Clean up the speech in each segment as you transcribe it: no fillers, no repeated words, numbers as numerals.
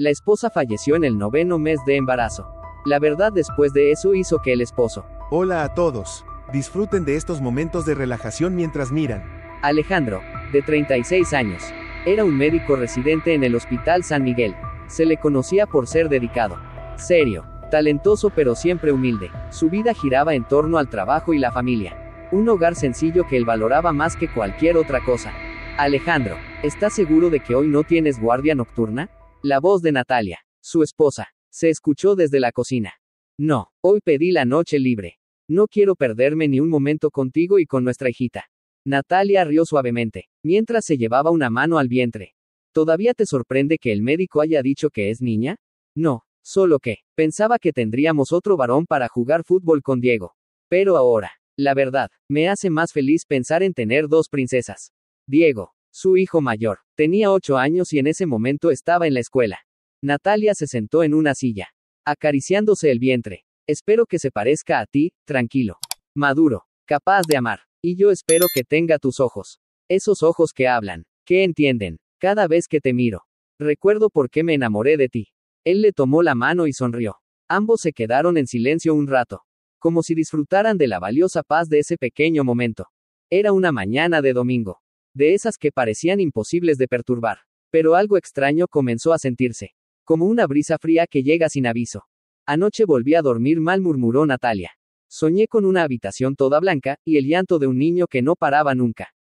La esposa falleció en el 9º mes de embarazo. La verdad, después de eso hizo que el esposo. Hola a todos. Disfruten de estos momentos de relajación mientras miran. Alejandro, de 36 años. Era un médico residente en el Hospital San Miguel. Se le conocía por ser dedicado, serio, talentoso pero siempre humilde. Su vida giraba en torno al trabajo y la familia. Un hogar sencillo que él valoraba más que cualquier otra cosa. Alejandro, ¿estás seguro de que hoy no tienes guardia nocturna? La voz de Natalia, su esposa, se escuchó desde la cocina. No, hoy pedí la noche libre. No quiero perderme ni un momento contigo y con nuestra hijita. Natalia rió suavemente, mientras se llevaba una mano al vientre. ¿Todavía te sorprende que el médico haya dicho que es niña? No, solo que, pensaba que tendríamos otro varón para jugar fútbol con Diego. Pero ahora, la verdad, me hace más feliz pensar en tener 2 princesas. Diego, su hijo mayor, tenía 8 años y en ese momento estaba en la escuela. Natalia se sentó en una silla, acariciándose el vientre. Espero que se parezca a ti, tranquilo, maduro, capaz de amar. Y yo espero que tenga tus ojos. Esos ojos que hablan, que entienden, cada vez que te miro. Recuerdo por qué me enamoré de ti. Él le tomó la mano y sonrió. Ambos se quedaron en silencio un rato, como si disfrutaran de la valiosa paz de ese pequeño momento. Era una mañana de domingo, de esas que parecían imposibles de perturbar. Pero algo extraño comenzó a sentirse, como una brisa fría que llega sin aviso. Anoche volví a dormir mal, murmuró Natalia. Soñé con una habitación toda blanca, y el llanto de un niño que no paraba nunca.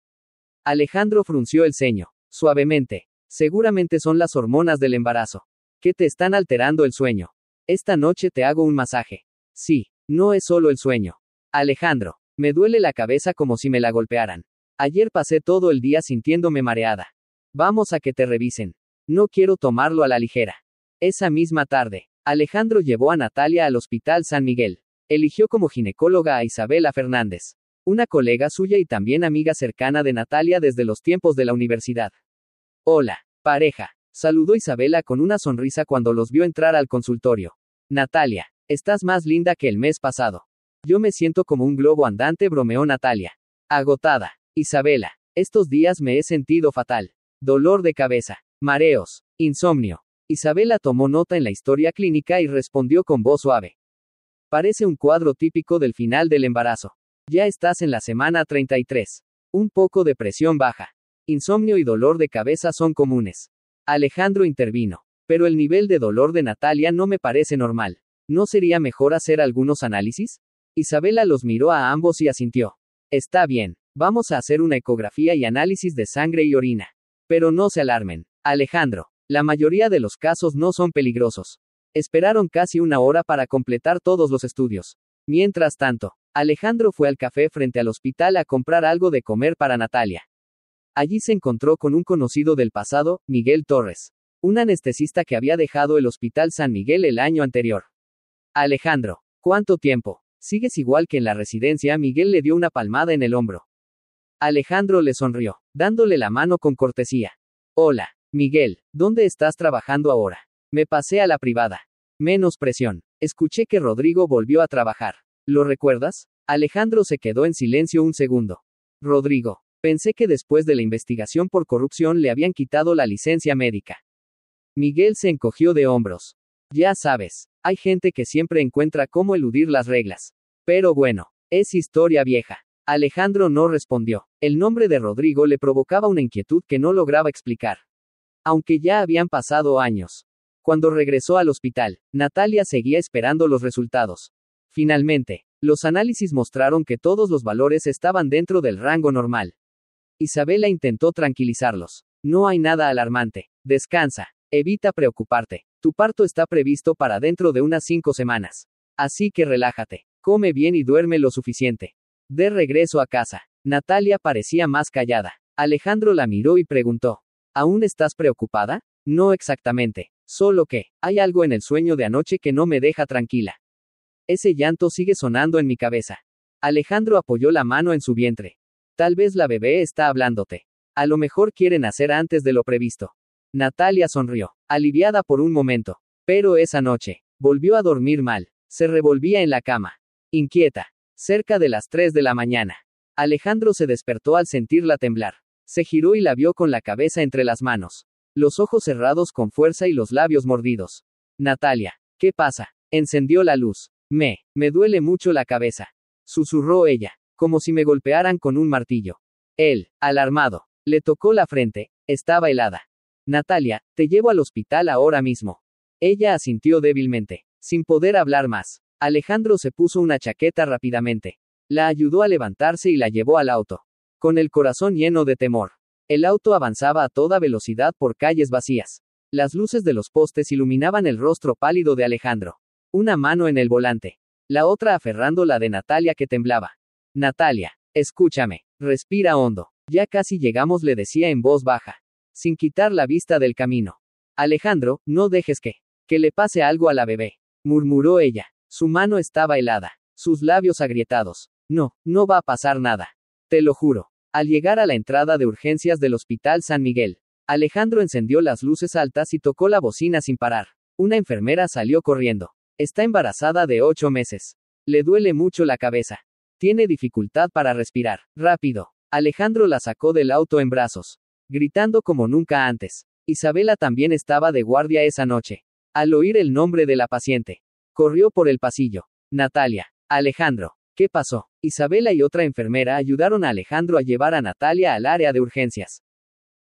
Alejandro frunció el ceño, suavemente. Seguramente son las hormonas del embarazo, que te están alterando el sueño. Esta noche te hago un masaje. Sí, no es solo el sueño. Alejandro, me duele la cabeza como si me la golpearan. Ayer pasé todo el día sintiéndome mareada. Vamos a que te revisen. No quiero tomarlo a la ligera. Esa misma tarde, Alejandro llevó a Natalia al Hospital San Miguel. Eligió como ginecóloga a Isabela Fernández, una colega suya y también amiga cercana de Natalia desde los tiempos de la universidad. Hola, pareja, saludó Isabela con una sonrisa cuando los vio entrar al consultorio. Natalia, estás más linda que el mes pasado. Yo me siento como un globo andante, bromeó Natalia. Agotada. Isabela, estos días me he sentido fatal. Dolor de cabeza, mareos, insomnio. Isabela tomó nota en la historia clínica y respondió con voz suave. Parece un cuadro típico del final del embarazo. Ya estás en la semana 33. Un poco de presión baja. Insomnio y dolor de cabeza son comunes. Alejandro intervino. Pero el nivel de dolor de Natalia no me parece normal. ¿No sería mejor hacer algunos análisis? Isabela los miró a ambos y asintió. Está bien. Vamos a hacer una ecografía y análisis de sangre y orina. Pero no se alarmen. Alejandro, la mayoría de los casos no son peligrosos. Esperaron casi una hora para completar todos los estudios. Mientras tanto, Alejandro fue al café frente al hospital a comprar algo de comer para Natalia. Allí se encontró con un conocido del pasado, Miguel Torres, un anestesista que había dejado el Hospital San Miguel el año anterior. Alejandro, ¿cuánto tiempo? ¿Sigues igual que en la residencia? Miguel le dio una palmada en el hombro. Alejandro le sonrió, dándole la mano con cortesía. Hola, Miguel, ¿dónde estás trabajando ahora? Me pasé a la privada. Menos presión. Escuché que Rodrigo volvió a trabajar. ¿Lo recuerdas? Alejandro se quedó en silencio un segundo. Rodrigo. Pensé que después de la investigación por corrupción le habían quitado la licencia médica. Miguel se encogió de hombros. Ya sabes, hay gente que siempre encuentra cómo eludir las reglas. Pero bueno, es historia vieja. Alejandro no respondió. El nombre de Rodrigo le provocaba una inquietud que no lograba explicar. Aunque ya habían pasado años. Cuando regresó al hospital, Natalia seguía esperando los resultados. Finalmente, los análisis mostraron que todos los valores estaban dentro del rango normal. Isabela intentó tranquilizarlos. No hay nada alarmante. Descansa. Evita preocuparte. Tu parto está previsto para dentro de unas 5 semanas. Así que relájate. Come bien y duerme lo suficiente. De regreso a casa, Natalia parecía más callada. Alejandro la miró y preguntó. ¿Aún estás preocupada? No exactamente. Solo que, hay algo en el sueño de anoche que no me deja tranquila. Ese llanto sigue sonando en mi cabeza. Alejandro apoyó la mano en su vientre. Tal vez la bebé está hablándote. A lo mejor quiere nacer antes de lo previsto. Natalia sonrió, aliviada por un momento. Pero esa noche, volvió a dormir mal. Se revolvía en la cama. Inquieta. Cerca de las 3 de la mañana. Alejandro se despertó al sentirla temblar. Se giró y la vio con la cabeza entre las manos. los ojos cerrados con fuerza y los labios mordidos. Natalia, ¿qué pasa? Encendió la luz. Me duele mucho la cabeza. Susurró ella, como si me golpearan con un martillo. Él, alarmado, le tocó la frente, estaba helada. Natalia, te llevo al hospital ahora mismo. Ella asintió débilmente, sin poder hablar más. Alejandro se puso una chaqueta rápidamente. La ayudó a levantarse y la llevó al auto. Con el corazón lleno de temor. El auto avanzaba a toda velocidad por calles vacías. Las luces de los postes iluminaban el rostro pálido de Alejandro. Una mano en el volante. La otra aferrando la de Natalia que temblaba. Natalia, escúchame. Respira hondo. Ya casi llegamos, le decía en voz baja, sin quitar la vista del camino. Alejandro, no dejes que le pase algo a la bebé, murmuró ella. Su mano estaba helada, sus labios agrietados. No va a pasar nada. Te lo juro. Al llegar a la entrada de urgencias del Hospital San Miguel, Alejandro encendió las luces altas y tocó la bocina sin parar. Una enfermera salió corriendo. Está embarazada de 8 meses. Le duele mucho la cabeza. Tiene dificultad para respirar. Rápido. Alejandro la sacó del auto en brazos, gritando como nunca antes. Isabela también estaba de guardia esa noche. Al oír el nombre de la paciente, corrió por el pasillo. Natalia. Alejandro. ¿Qué pasó? Isabela y otra enfermera ayudaron a Alejandro a llevar a Natalia al área de urgencias.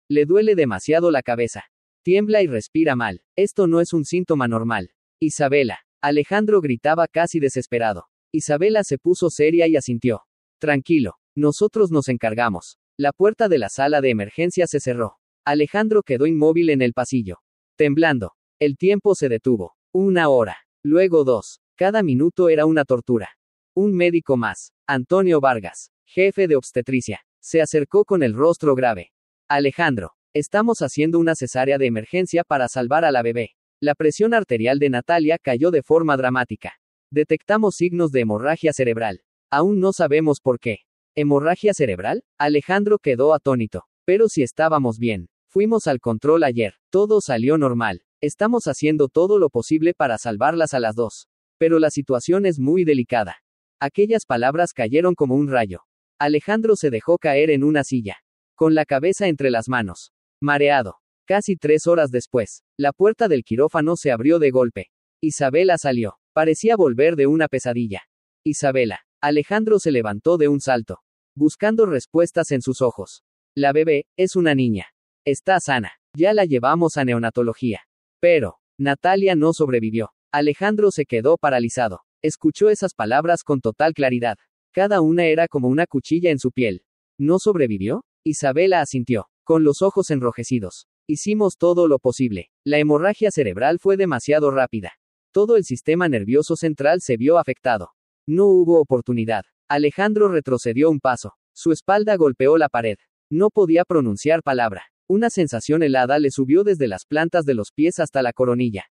Le duele demasiado la cabeza. Tiembla y respira mal. Esto no es un síntoma normal. Isabela. Alejandro gritaba casi desesperado. Isabela se puso seria y asintió. Tranquilo. Nosotros nos encargamos. La puerta de la sala de emergencia se cerró. Alejandro quedó inmóvil en el pasillo, temblando. El tiempo se detuvo. 1 hora. Luego 2. Cada minuto era una tortura. Un médico más, Antonio Vargas, jefe de obstetricia, se acercó con el rostro grave. Alejandro, estamos haciendo una cesárea de emergencia para salvar a la bebé. La presión arterial de Natalia cayó de forma dramática. Detectamos signos de hemorragia cerebral. Aún no sabemos por qué. ¿Hemorragia cerebral? Alejandro quedó atónito. Pero si estábamos bien. Fuimos al control ayer. Todo salió normal. Estamos haciendo todo lo posible para salvarlas a las dos. Pero la situación es muy delicada. Aquellas palabras cayeron como un rayo. Alejandro se dejó caer en una silla, con la cabeza entre las manos. Mareado. Casi 3 horas después, la puerta del quirófano se abrió de golpe. Isabela salió. Parecía volver de una pesadilla. Isabela. Alejandro se levantó de un salto, buscando respuestas en sus ojos. La bebé, es una niña. Está sana. Ya la llevamos a neonatología. Pero, Natalia no sobrevivió. Alejandro se quedó paralizado. Escuchó esas palabras con total claridad. Cada una era como una cuchilla en su piel. ¿No sobrevivió? Isabela asintió, con los ojos enrojecidos. Hicimos todo lo posible. La hemorragia cerebral fue demasiado rápida. Todo el sistema nervioso central se vio afectado. No hubo oportunidad. Alejandro retrocedió un paso. Su espalda golpeó la pared. No podía pronunciar palabra. Una sensación helada le subió desde las plantas de los pies hasta la coronilla.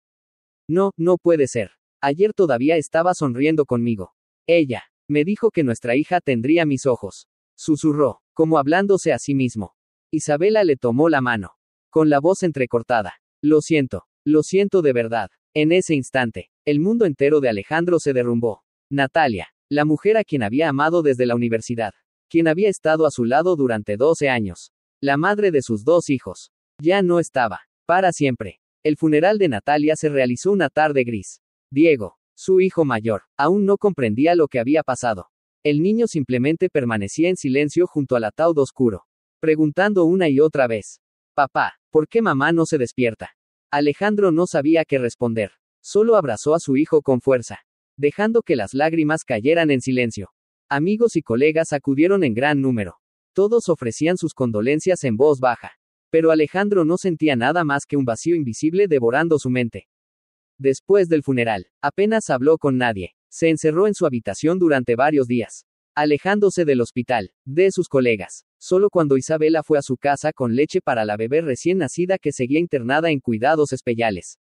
No puede ser. Ayer todavía estaba sonriendo conmigo. Ella me dijo que nuestra hija tendría mis ojos. Susurró, como hablándose a sí mismo. Isabela le tomó la mano, con la voz entrecortada. Lo siento de verdad. En ese instante, el mundo entero de Alejandro se derrumbó. Natalia, la mujer a quien había amado desde la universidad, quien había estado a su lado durante 12 años, la madre de sus 2 hijos, ya no estaba, para siempre. El funeral de Natalia se realizó una tarde gris. Diego, su hijo mayor, aún no comprendía lo que había pasado. El niño simplemente permanecía en silencio junto al ataúd oscuro, preguntando una y otra vez: Papá, ¿por qué mamá no se despierta? Alejandro no sabía qué responder. Solo abrazó a su hijo con fuerza, dejando que las lágrimas cayeran en silencio. Amigos y colegas acudieron en gran número. Todos ofrecían sus condolencias en voz baja. Pero Alejandro no sentía nada más que un vacío invisible devorando su mente. Después del funeral, apenas habló con nadie. Se encerró en su habitación durante varios días, alejándose del hospital, de sus colegas. Solo cuando Isabela fue a su casa con leche para la bebé recién nacida que seguía internada en cuidados especiales,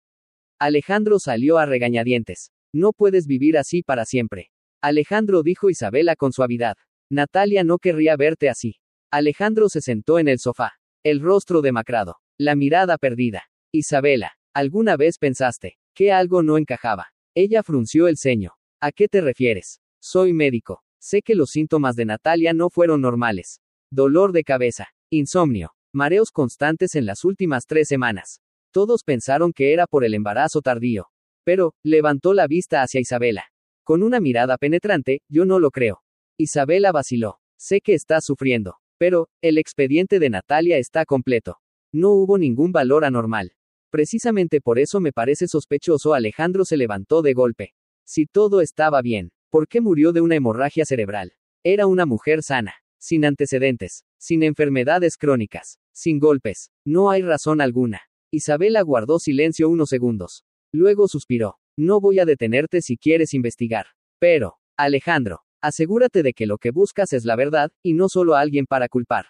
Alejandro salió a regañadientes. No puedes vivir así para siempre. Alejandro, dijo Isabela con suavidad. Natalia no querría verte así. Alejandro se sentó en el sofá, el rostro demacrado, la mirada perdida. Isabela, ¿alguna vez pensaste que algo no encajaba? Ella frunció el ceño. ¿A qué te refieres? Soy médico. Sé que los síntomas de Natalia no fueron normales. Dolor de cabeza, insomnio, Mareos constantes en las últimas 3 semanas. Todos pensaron que era por el embarazo tardío. Pero, levantó la vista hacia Isabela. Con una mirada penetrante, yo no lo creo. Isabela vaciló. Sé que estás sufriendo. Pero, el expediente de Natalia está completo. No hubo ningún valor anormal. Precisamente por eso me parece sospechoso. Alejandro se levantó de golpe. Si todo estaba bien, ¿por qué murió de una hemorragia cerebral? Era una mujer sana, sin antecedentes, sin enfermedades crónicas, sin golpes. No hay razón alguna. Isabela guardó silencio unos segundos. Luego suspiró. No voy a detenerte si quieres investigar. Pero, Alejandro, asegúrate de que lo que buscas es la verdad, y no solo a alguien para culpar.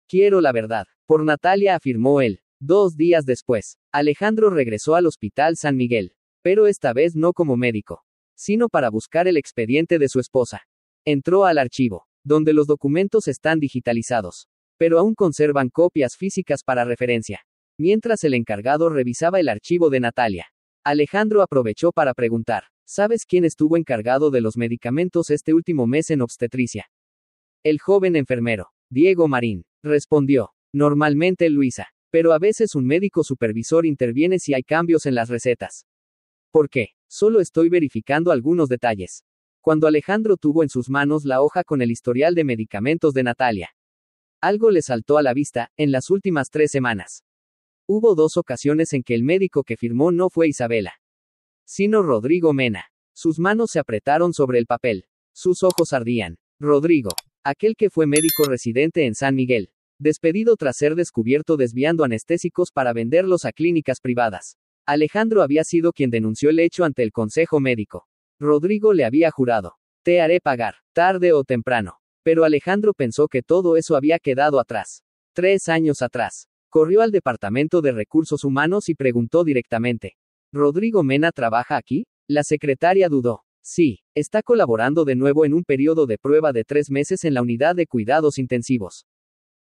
Quiero la verdad. Por Natalia, afirmó él. 2 días después, Alejandro regresó al Hospital San Miguel. Pero esta vez no como médico, sino para buscar el expediente de su esposa. Entró al archivo, donde los documentos están digitalizados, pero aún conservan copias físicas para referencia. Mientras el encargado revisaba el archivo de Natalia, Alejandro aprovechó para preguntar, ¿sabes quién estuvo encargado de los medicamentos este último mes en obstetricia? El joven enfermero, Diego Marín, respondió. Normalmente Luisa, pero a veces un médico supervisor interviene si hay cambios en las recetas. ¿Por qué? Solo estoy verificando algunos detalles. Cuando Alejandro tuvo en sus manos la hoja con el historial de medicamentos de Natalia, algo le saltó a la vista. En las últimas 3 semanas, hubo 2 ocasiones en que el médico que firmó no fue Isabela, sino Rodrigo Mena. Sus manos se apretaron sobre el papel. Sus ojos ardían. Rodrigo, aquel que fue médico residente en San Miguel, despedido tras ser descubierto desviando anestésicos para venderlos a clínicas privadas. Alejandro había sido quien denunció el hecho ante el Consejo Médico. Rodrigo le había jurado, te haré pagar, tarde o temprano. Pero Alejandro pensó que todo eso había quedado atrás. 3 años atrás. Corrió al Departamento de Recursos Humanos y preguntó directamente. ¿Rodrigo Mena trabaja aquí? La secretaria dudó. Sí, está colaborando de nuevo en un periodo de prueba de 3 meses en la unidad de cuidados intensivos.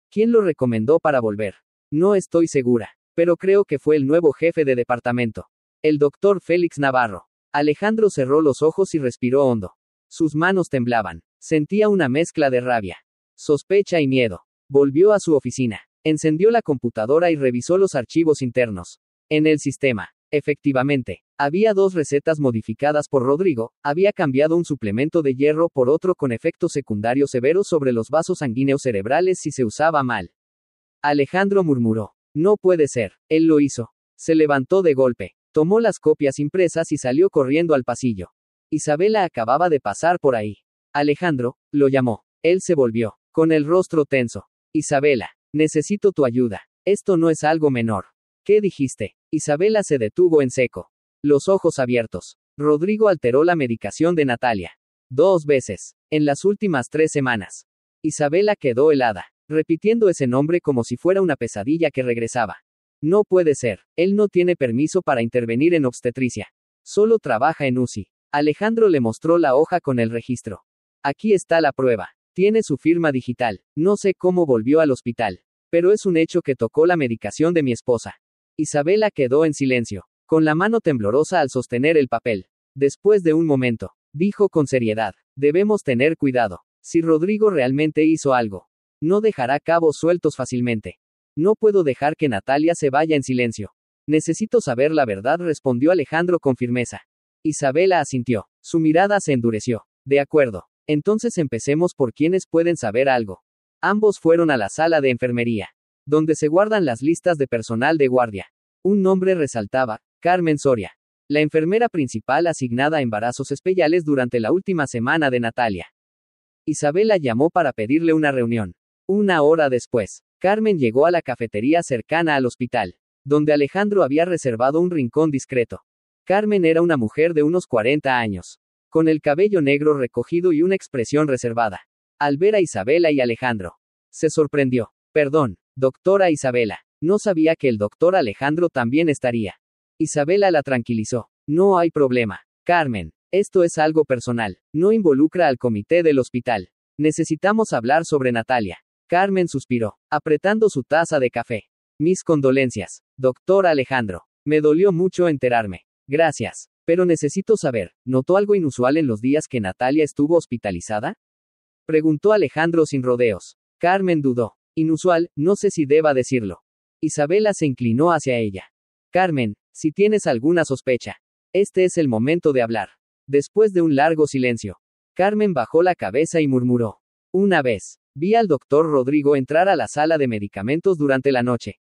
¿Quién lo recomendó para volver? No estoy segura, pero creo que fue el nuevo jefe de departamento. El doctor Félix Navarro. Alejandro cerró los ojos y respiró hondo. Sus manos temblaban. Sentía una mezcla de rabia, sospecha y miedo. Volvió a su oficina. Encendió la computadora y revisó los archivos internos. En el sistema, efectivamente, había 2 recetas modificadas por Rodrigo. Había cambiado un suplemento de hierro por otro con efectos secundarios severos sobre los vasos sanguíneos cerebrales si se usaba mal. Alejandro murmuró. No puede ser. Él lo hizo. Se levantó de golpe. Tomó las copias impresas y salió corriendo al pasillo. Isabela acababa de pasar por ahí. Alejandro, lo llamó. Él se volvió, con el rostro tenso. Isabela, necesito tu ayuda. Esto no es algo menor. ¿Qué dijiste? Isabela se detuvo en seco. Los ojos abiertos. Rodrigo alteró la medicación de Natalia. 2 veces. En las últimas 3 semanas. Isabela quedó helada, repitiendo ese nombre como si fuera una pesadilla que regresaba. No puede ser. Él no tiene permiso para intervenir en obstetricia. Solo trabaja en UCI. Alejandro le mostró la hoja con el registro. Aquí está la prueba. Tiene su firma digital. No sé cómo volvió al hospital, pero es un hecho que tocó la medicación de mi esposa. Isabela quedó en silencio, con la mano temblorosa al sostener el papel. Después de un momento, dijo con seriedad, debemos tener cuidado. Si Rodrigo realmente hizo algo, no dejará cabos sueltos fácilmente. No puedo dejar que Natalia se vaya en silencio. Necesito saber la verdad, respondió Alejandro con firmeza. Isabela asintió. Su mirada se endureció. De acuerdo. Entonces empecemos por quienes pueden saber algo. Ambos fueron a la sala de enfermería, donde se guardan las listas de personal de guardia. Un nombre resaltaba, Carmen Soria, la enfermera principal asignada a embarazos especiales durante la última semana de Natalia. Isabela llamó para pedirle una reunión. 1 hora después, Carmen llegó a la cafetería cercana al hospital, donde Alejandro había reservado un rincón discreto. Carmen era una mujer de unos 40 años, con el cabello negro recogido y una expresión reservada. Al ver a Isabela y Alejandro, se sorprendió. Perdón, doctora Isabela, no sabía que el doctor Alejandro también estaría. Isabela la tranquilizó. No hay problema, Carmen, esto es algo personal, no involucra al comité del hospital. Necesitamos hablar sobre Natalia. Carmen suspiró, apretando su taza de café. Mis condolencias, doctor Alejandro. Me dolió mucho enterarme. Gracias. Pero necesito saber, ¿notó algo inusual en los días que Natalia estuvo hospitalizada? Preguntó Alejandro sin rodeos. Carmen dudó. Inusual, no sé si deba decirlo. Isabela se inclinó hacia ella. Carmen, si tienes alguna sospecha. Este es el momento de hablar. Después de un largo silencio, Carmen bajó la cabeza y murmuró. Una vez, vi al doctor Rodrigo entrar a la sala de medicamentos durante la noche.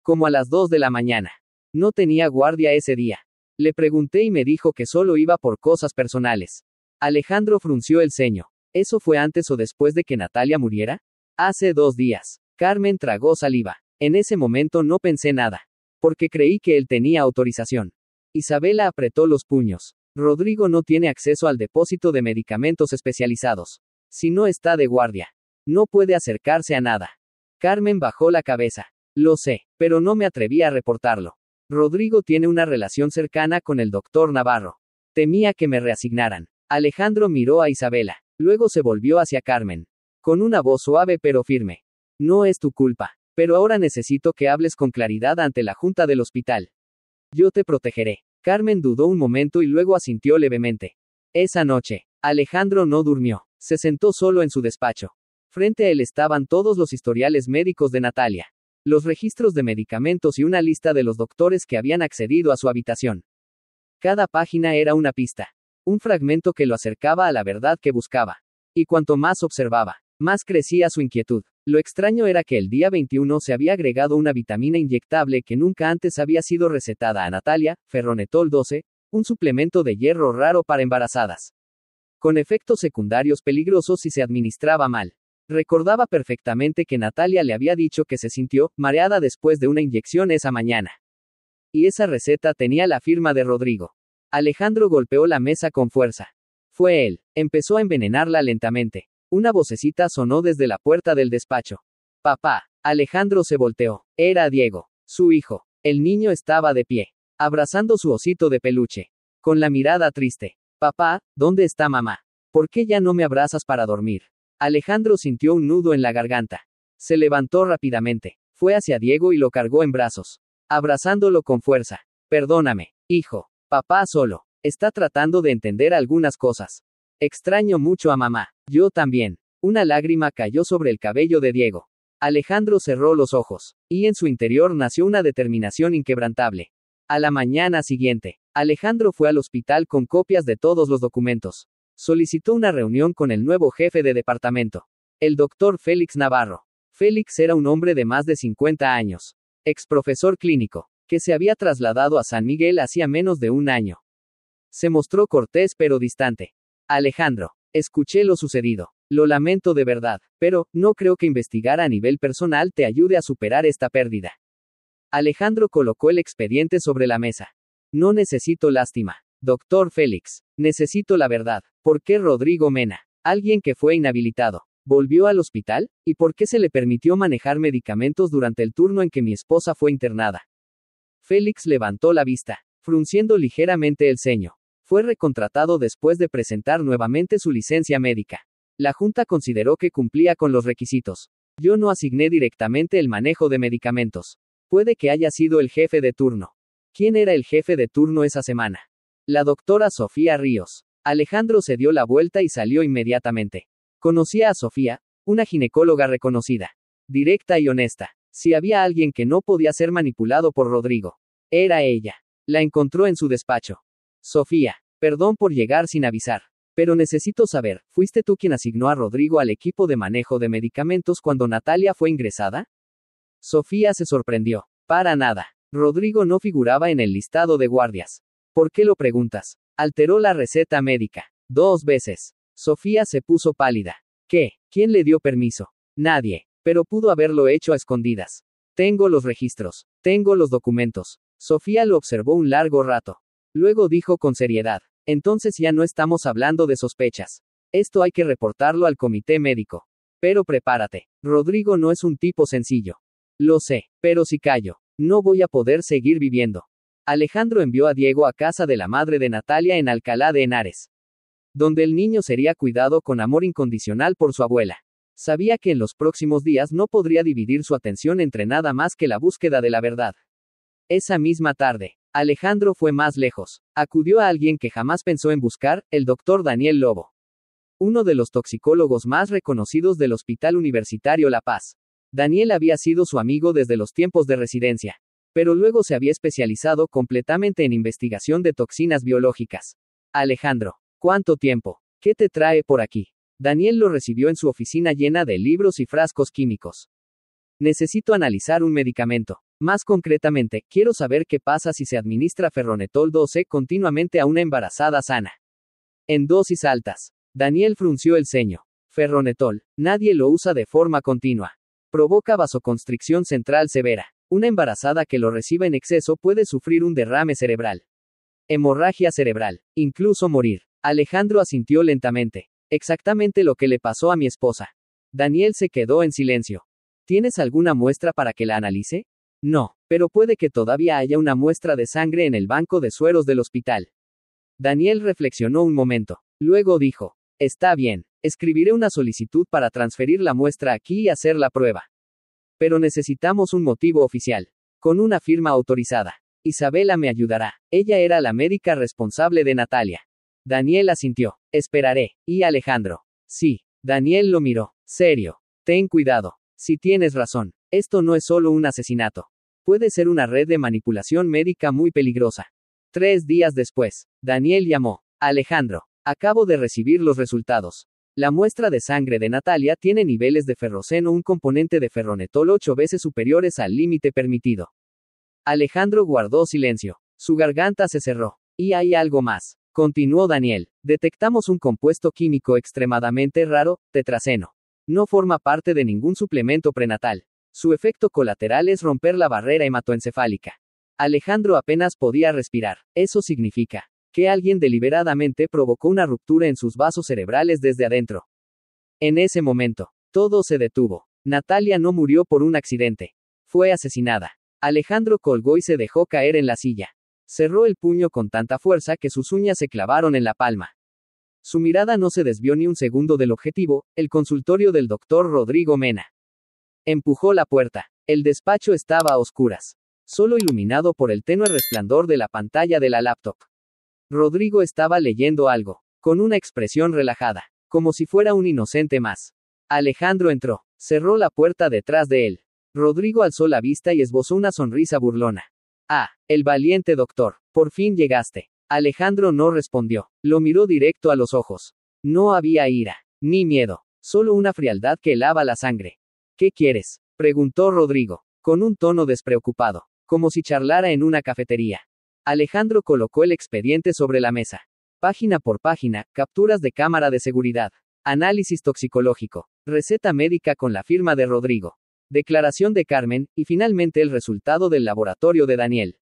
Como a las 2 de la mañana. No tenía guardia ese día. Le pregunté y me dijo que solo iba por cosas personales. Alejandro frunció el ceño. ¿Eso fue antes o después de que Natalia muriera? Hace 2 días. Carmen tragó saliva. En ese momento no pensé nada. Porque creí que él tenía autorización. Isabela apretó los puños. Rodrigo no tiene acceso al depósito de medicamentos especializados. Si no está de guardia, no puede acercarse a nada. Carmen bajó la cabeza. Lo sé, pero no me atreví a reportarlo. Rodrigo tiene una relación cercana con el doctor Navarro. Temía que me reasignaran. Alejandro miró a Isabela. Luego se volvió hacia Carmen. Con una voz suave pero firme. No es tu culpa. Pero ahora necesito que hables con claridad ante la junta del hospital. Yo te protegeré. Carmen dudó un momento y luego asintió levemente. Esa noche, Alejandro no durmió. Se sentó solo en su despacho. Frente a él estaban todos los historiales médicos de Natalia, los registros de medicamentos y una lista de los doctores que habían accedido a su habitación. Cada página era una pista, un fragmento que lo acercaba a la verdad que buscaba. Y cuanto más observaba, más crecía su inquietud. Lo extraño era que el día 21 se había agregado una vitamina inyectable que nunca antes había sido recetada a Natalia, Ferronetol 12, un suplemento de hierro raro para embarazadas. Con efectos secundarios peligrosos si se administraba mal. Recordaba perfectamente que Natalia le había dicho que se sintió mareada después de una inyección esa mañana. Y esa receta tenía la firma de Rodrigo. Alejandro golpeó la mesa con fuerza. Fue él. Empezó a envenenarla lentamente. Una vocecita sonó desde la puerta del despacho. Papá. Alejandro se volteó. Era Diego, su hijo. El niño estaba de pie, abrazando su osito de peluche, con la mirada triste. Papá, ¿dónde está mamá? ¿Por qué ya no me abrazas para dormir? Alejandro sintió un nudo en la garganta. Se levantó rápidamente. Fue hacia Diego y lo cargó en brazos, abrazándolo con fuerza. Perdóname, hijo. Papá solo está tratando de entender algunas cosas. Extraño mucho a mamá. Yo también. Una lágrima cayó sobre el cabello de Diego. Alejandro cerró los ojos, y en su interior nació una determinación inquebrantable. A la mañana siguiente, Alejandro fue al hospital con copias de todos los documentos. Solicitó una reunión con el nuevo jefe de departamento, el doctor Félix Navarro. Félix era un hombre de más de 50 años, ex profesor clínico, que se había trasladado a San Miguel hacía menos de un año. Se mostró cortés pero distante. Alejandro, escuché lo sucedido. Lo lamento de verdad, pero no creo que investigar a nivel personal te ayude a superar esta pérdida. Alejandro colocó el expediente sobre la mesa. No necesito lástima, doctor Félix. Necesito la verdad. ¿Por qué Rodrigo Mena, alguien que fue inhabilitado, volvió al hospital? ¿Y por qué se le permitió manejar medicamentos durante el turno en que mi esposa fue internada? Félix levantó la vista, frunciendo ligeramente el ceño. Fue recontratado después de presentar nuevamente su licencia médica. La Junta consideró que cumplía con los requisitos. Yo no asigné directamente el manejo de medicamentos. Puede que haya sido el jefe de turno. ¿Quién era el jefe de turno esa semana? La doctora Sofía Ríos. Alejandro se dio la vuelta y salió inmediatamente. Conocía a Sofía, una ginecóloga reconocida, directa y honesta. Si había alguien que no podía ser manipulado por Rodrigo, era ella. La encontró en su despacho. Sofía, perdón por llegar sin avisar. Pero necesito saber, ¿fuiste tú quien asignó a Rodrigo al equipo de manejo de medicamentos cuando Natalia fue ingresada? Sofía se sorprendió. Para nada. Rodrigo no figuraba en el listado de guardias. ¿Por qué lo preguntas? Alteró la receta médica 2 veces. Sofía se puso pálida. ¿Qué? ¿Quién le dio permiso? Nadie. Pero pudo haberlo hecho a escondidas. Tengo los registros. Tengo los documentos. Sofía lo observó un largo rato. Luego dijo con seriedad. Entonces ya no estamos hablando de sospechas. Esto hay que reportarlo al comité médico. Pero prepárate. Rodrigo no es un tipo sencillo. Lo sé, pero si callo, no voy a poder seguir viviendo. Alejandro envió a Diego a casa de la madre de Natalia en Alcalá de Henares, donde el niño sería cuidado con amor incondicional por su abuela. Sabía que en los próximos días no podría dividir su atención entre nada más que la búsqueda de la verdad. Esa misma tarde, Alejandro fue más lejos. Acudió a alguien que jamás pensó en buscar, el doctor Daniel Lobo, uno de los toxicólogos más reconocidos del Hospital Universitario La Paz. Daniel había sido su amigo desde los tiempos de residencia, pero luego se había especializado completamente en investigación de toxinas biológicas. Alejandro, ¿cuánto tiempo? ¿Qué te trae por aquí? Daniel lo recibió en su oficina llena de libros y frascos químicos. Necesito analizar un medicamento. Más concretamente, quiero saber qué pasa si se administra ferronetol 12 continuamente a una embarazada sana. En dosis altas. Daniel frunció el ceño. Ferronetol, nadie lo usa de forma continua. Provoca vasoconstricción central severa. Una embarazada que lo reciba en exceso puede sufrir un derrame cerebral. Hemorragia cerebral, incluso morir. Alejandro asintió lentamente. Exactamente lo que le pasó a mi esposa. Daniel se quedó en silencio. ¿Tienes alguna muestra para que la analice? No, pero puede que todavía haya una muestra de sangre en el banco de sueros del hospital. Daniel reflexionó un momento. Luego dijo, está bien, escribiré una solicitud para transferir la muestra aquí y hacer la prueba. Pero necesitamos un motivo oficial. Con una firma autorizada. Isabela me ayudará. Ella era la médica responsable de Natalia. Daniel asintió. Esperaré. ¿Y Alejandro? Sí. Daniel lo miró. Serio. Ten cuidado. Si tienes razón. Esto no es solo un asesinato. Puede ser una red de manipulación médica muy peligrosa. 3 días después, Daniel llamó. Alejandro. Acabo de recibir los resultados. La muestra de sangre de Natalia tiene niveles de ferroceno, un componente de ferronetol 8 veces superiores al límite permitido. Alejandro guardó silencio. Su garganta se cerró. Y hay algo más. Continuó Daniel. Detectamos un compuesto químico extremadamente raro, tetraceno. No forma parte de ningún suplemento prenatal. Su efecto colateral es romper la barrera hematoencefálica. Alejandro apenas podía respirar. Eso significa que alguien deliberadamente provocó una ruptura en sus vasos cerebrales desde adentro. En ese momento, todo se detuvo. Natalia no murió por un accidente. Fue asesinada. Alejandro colgó y se dejó caer en la silla. Cerró el puño con tanta fuerza que sus uñas se clavaron en la palma. Su mirada no se desvió ni un segundo del objetivo, el consultorio del doctor Rodrigo Mena. Empujó la puerta. El despacho estaba a oscuras, solo iluminado por el tenue resplandor de la pantalla de la laptop. Rodrigo estaba leyendo algo, con una expresión relajada, como si fuera un inocente más. Alejandro entró, cerró la puerta detrás de él. Rodrigo alzó la vista y esbozó una sonrisa burlona. Ah, el valiente doctor, por fin llegaste. Alejandro no respondió, lo miró directo a los ojos. No había ira, ni miedo, solo una frialdad que helaba la sangre. ¿Qué quieres?, preguntó Rodrigo, con un tono despreocupado, como si charlara en una cafetería. Alejandro colocó el expediente sobre la mesa. Página por página, capturas de cámara de seguridad, análisis toxicológico, receta médica con la firma de Rodrigo, declaración de Carmen, y finalmente el resultado del laboratorio de Daniel.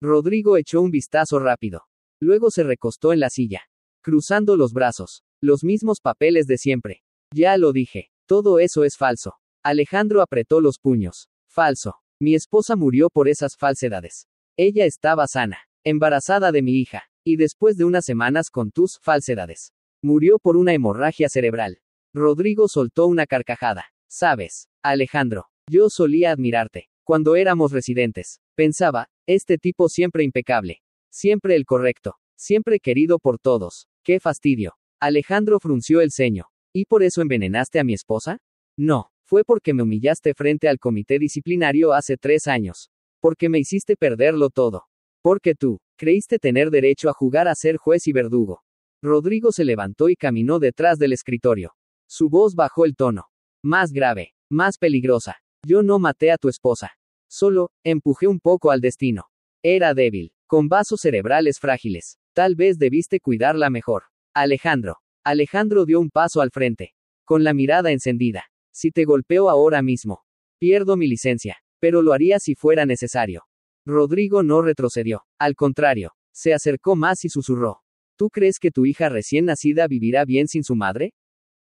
Rodrigo echó un vistazo rápido. Luego se recostó en la silla, cruzando los brazos. Los mismos papeles de siempre. Ya lo dije. Todo eso es falso. Alejandro apretó los puños. Falso. Mi esposa murió por esas falsedades. Ella estaba sana, embarazada de mi hija, y después de unas semanas con tus falsedades, murió por una hemorragia cerebral. Rodrigo soltó una carcajada. Sabes, Alejandro, yo solía admirarte. Cuando éramos residentes, pensaba, este tipo siempre impecable. Siempre el correcto. Siempre querido por todos. ¡Qué fastidio! Alejandro frunció el ceño. ¿Y por eso envenenaste a mi esposa? No, fue porque me humillaste frente al comité disciplinario hace 3 años. Porque me hiciste perderlo todo. Porque tú, creíste tener derecho a jugar a ser juez y verdugo. Rodrigo se levantó y caminó detrás del escritorio. Su voz bajó el tono. Más grave, más peligrosa. Yo no maté a tu esposa. Solo, empujé un poco al destino. Era débil, con vasos cerebrales frágiles. Tal vez debiste cuidarla mejor. Alejandro. Alejandro dio un paso al frente, con la mirada encendida. Si te golpeo ahora mismo, pierdo mi licencia, pero lo haría si fuera necesario. Rodrigo no retrocedió. Al contrario, se acercó más y susurró. ¿Tú crees que tu hija recién nacida vivirá bien sin su madre?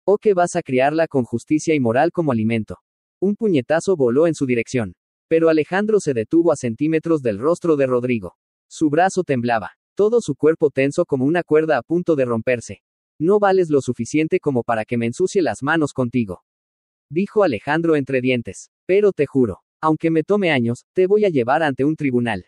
¿O que vas a criarla con justicia y moral como alimento? Un puñetazo voló en su dirección. Pero Alejandro se detuvo a centímetros del rostro de Rodrigo. Su brazo temblaba, todo su cuerpo tenso como una cuerda a punto de romperse. No vales lo suficiente como para que me ensucie las manos contigo, dijo Alejandro entre dientes. Pero te juro, aunque me tome años, te voy a llevar ante un tribunal.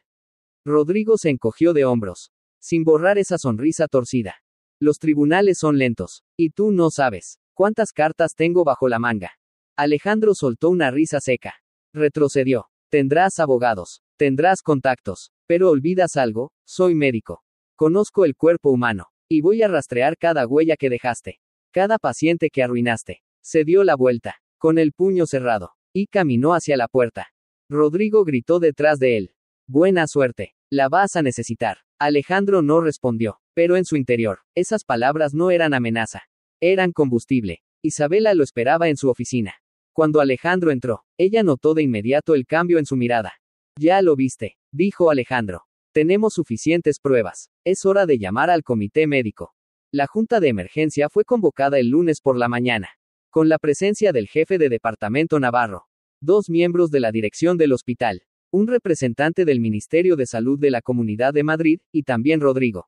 Rodrigo se encogió de hombros, sin borrar esa sonrisa torcida. Los tribunales son lentos, y tú no sabes cuántas cartas tengo bajo la manga. Alejandro soltó una risa seca. Retrocedió. Tendrás abogados. Tendrás contactos. Pero olvidas algo, soy médico. Conozco el cuerpo humano. Y voy a rastrear cada huella que dejaste. Cada paciente que arruinaste. Se dio la vuelta, con el puño cerrado, y caminó hacia la puerta. Rodrigo gritó detrás de él. Buena suerte. La vas a necesitar. Alejandro no respondió, pero en su interior, esas palabras no eran amenaza. Eran combustible. Isabela lo esperaba en su oficina. Cuando Alejandro entró, ella notó de inmediato el cambio en su mirada. Ya lo viste, dijo Alejandro. Tenemos suficientes pruebas. Es hora de llamar al comité médico. La junta de emergencia fue convocada el lunes por la mañana, con la presencia del jefe de departamento Navarro, 2 miembros de la dirección del hospital, un representante del Ministerio de Salud de la Comunidad de Madrid, y también Rodrigo,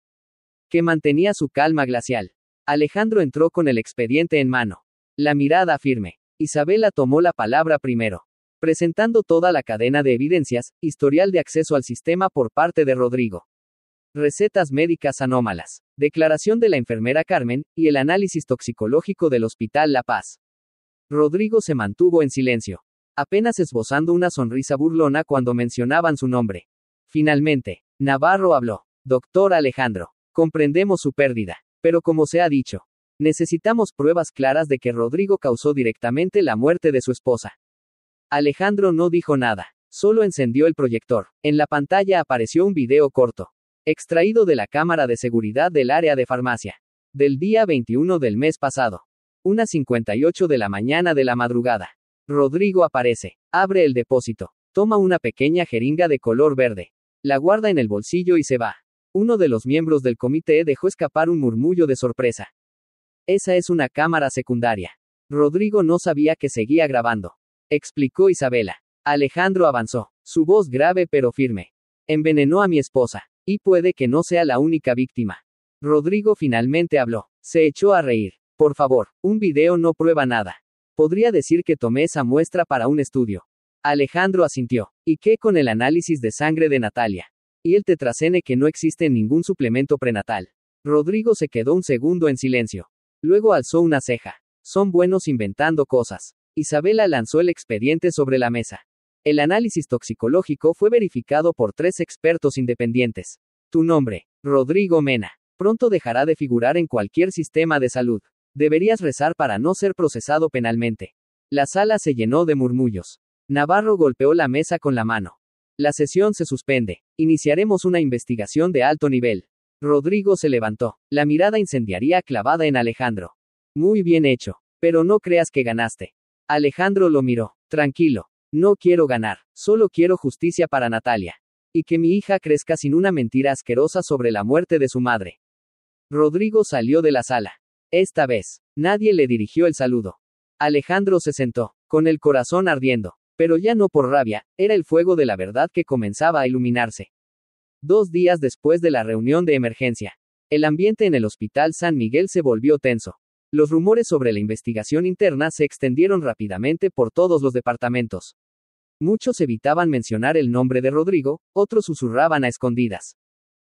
que mantenía su calma glacial. Alejandro entró con el expediente en mano, la mirada firme. Isabela tomó la palabra primero, presentando toda la cadena de evidencias, historial de acceso al sistema por parte de Rodrigo, recetas médicas anómalas, declaración de la enfermera Carmen, y el análisis toxicológico del Hospital La Paz. Rodrigo se mantuvo en silencio, apenas esbozando una sonrisa burlona cuando mencionaban su nombre. Finalmente, Navarro habló. Doctor Alejandro, comprendemos su pérdida, pero como se ha dicho, necesitamos pruebas claras de que Rodrigo causó directamente la muerte de su esposa. Alejandro no dijo nada, solo encendió el proyector. En la pantalla apareció un video corto, extraído de la cámara de seguridad del área de farmacia, del día 21 del mes pasado. 1:58 de la mañana de la madrugada. Rodrigo aparece, abre el depósito, toma una pequeña jeringa de color verde, la guarda en el bolsillo y se va. Uno de los miembros del comité dejó escapar un murmullo de sorpresa. Esa es una cámara secundaria. Rodrigo no sabía que seguía grabando, explicó Isabela. Alejandro avanzó, su voz grave pero firme. Envenenó a mi esposa, y puede que no sea la única víctima. Rodrigo finalmente habló. Se echó a reír. Por favor, un video no prueba nada. Podría decir que tomé esa muestra para un estudio. Alejandro asintió. ¿Y qué con el análisis de sangre de Natalia? Y el tetracene que no existe en ningún suplemento prenatal. Rodrigo se quedó un segundo en silencio. Luego alzó una ceja. Son buenos inventando cosas. Isabela lanzó el expediente sobre la mesa. El análisis toxicológico fue verificado por 3 expertos independientes. Tu nombre, Rodrigo Mena, pronto dejará de figurar en cualquier sistema de salud. Deberías rezar para no ser procesado penalmente. La sala se llenó de murmullos. Navarro golpeó la mesa con la mano. La sesión se suspende. Iniciaremos una investigación de alto nivel. Rodrigo se levantó, la mirada incendiaria clavada en Alejandro. Muy bien hecho. Pero no creas que ganaste. Alejandro lo miró. Tranquilo. No quiero ganar. Solo quiero justicia para Natalia. Y que mi hija crezca sin una mentira asquerosa sobre la muerte de su madre. Rodrigo salió de la sala. Esta vez, nadie le dirigió el saludo. Alejandro se sentó, con el corazón ardiendo. Pero ya no por rabia, era el fuego de la verdad que comenzaba a iluminarse. 2 días después de la reunión de emergencia, el ambiente en el Hospital San Miguel se volvió tenso. Los rumores sobre la investigación interna se extendieron rápidamente por todos los departamentos. Muchos evitaban mencionar el nombre de Rodrigo, otros susurraban a escondidas,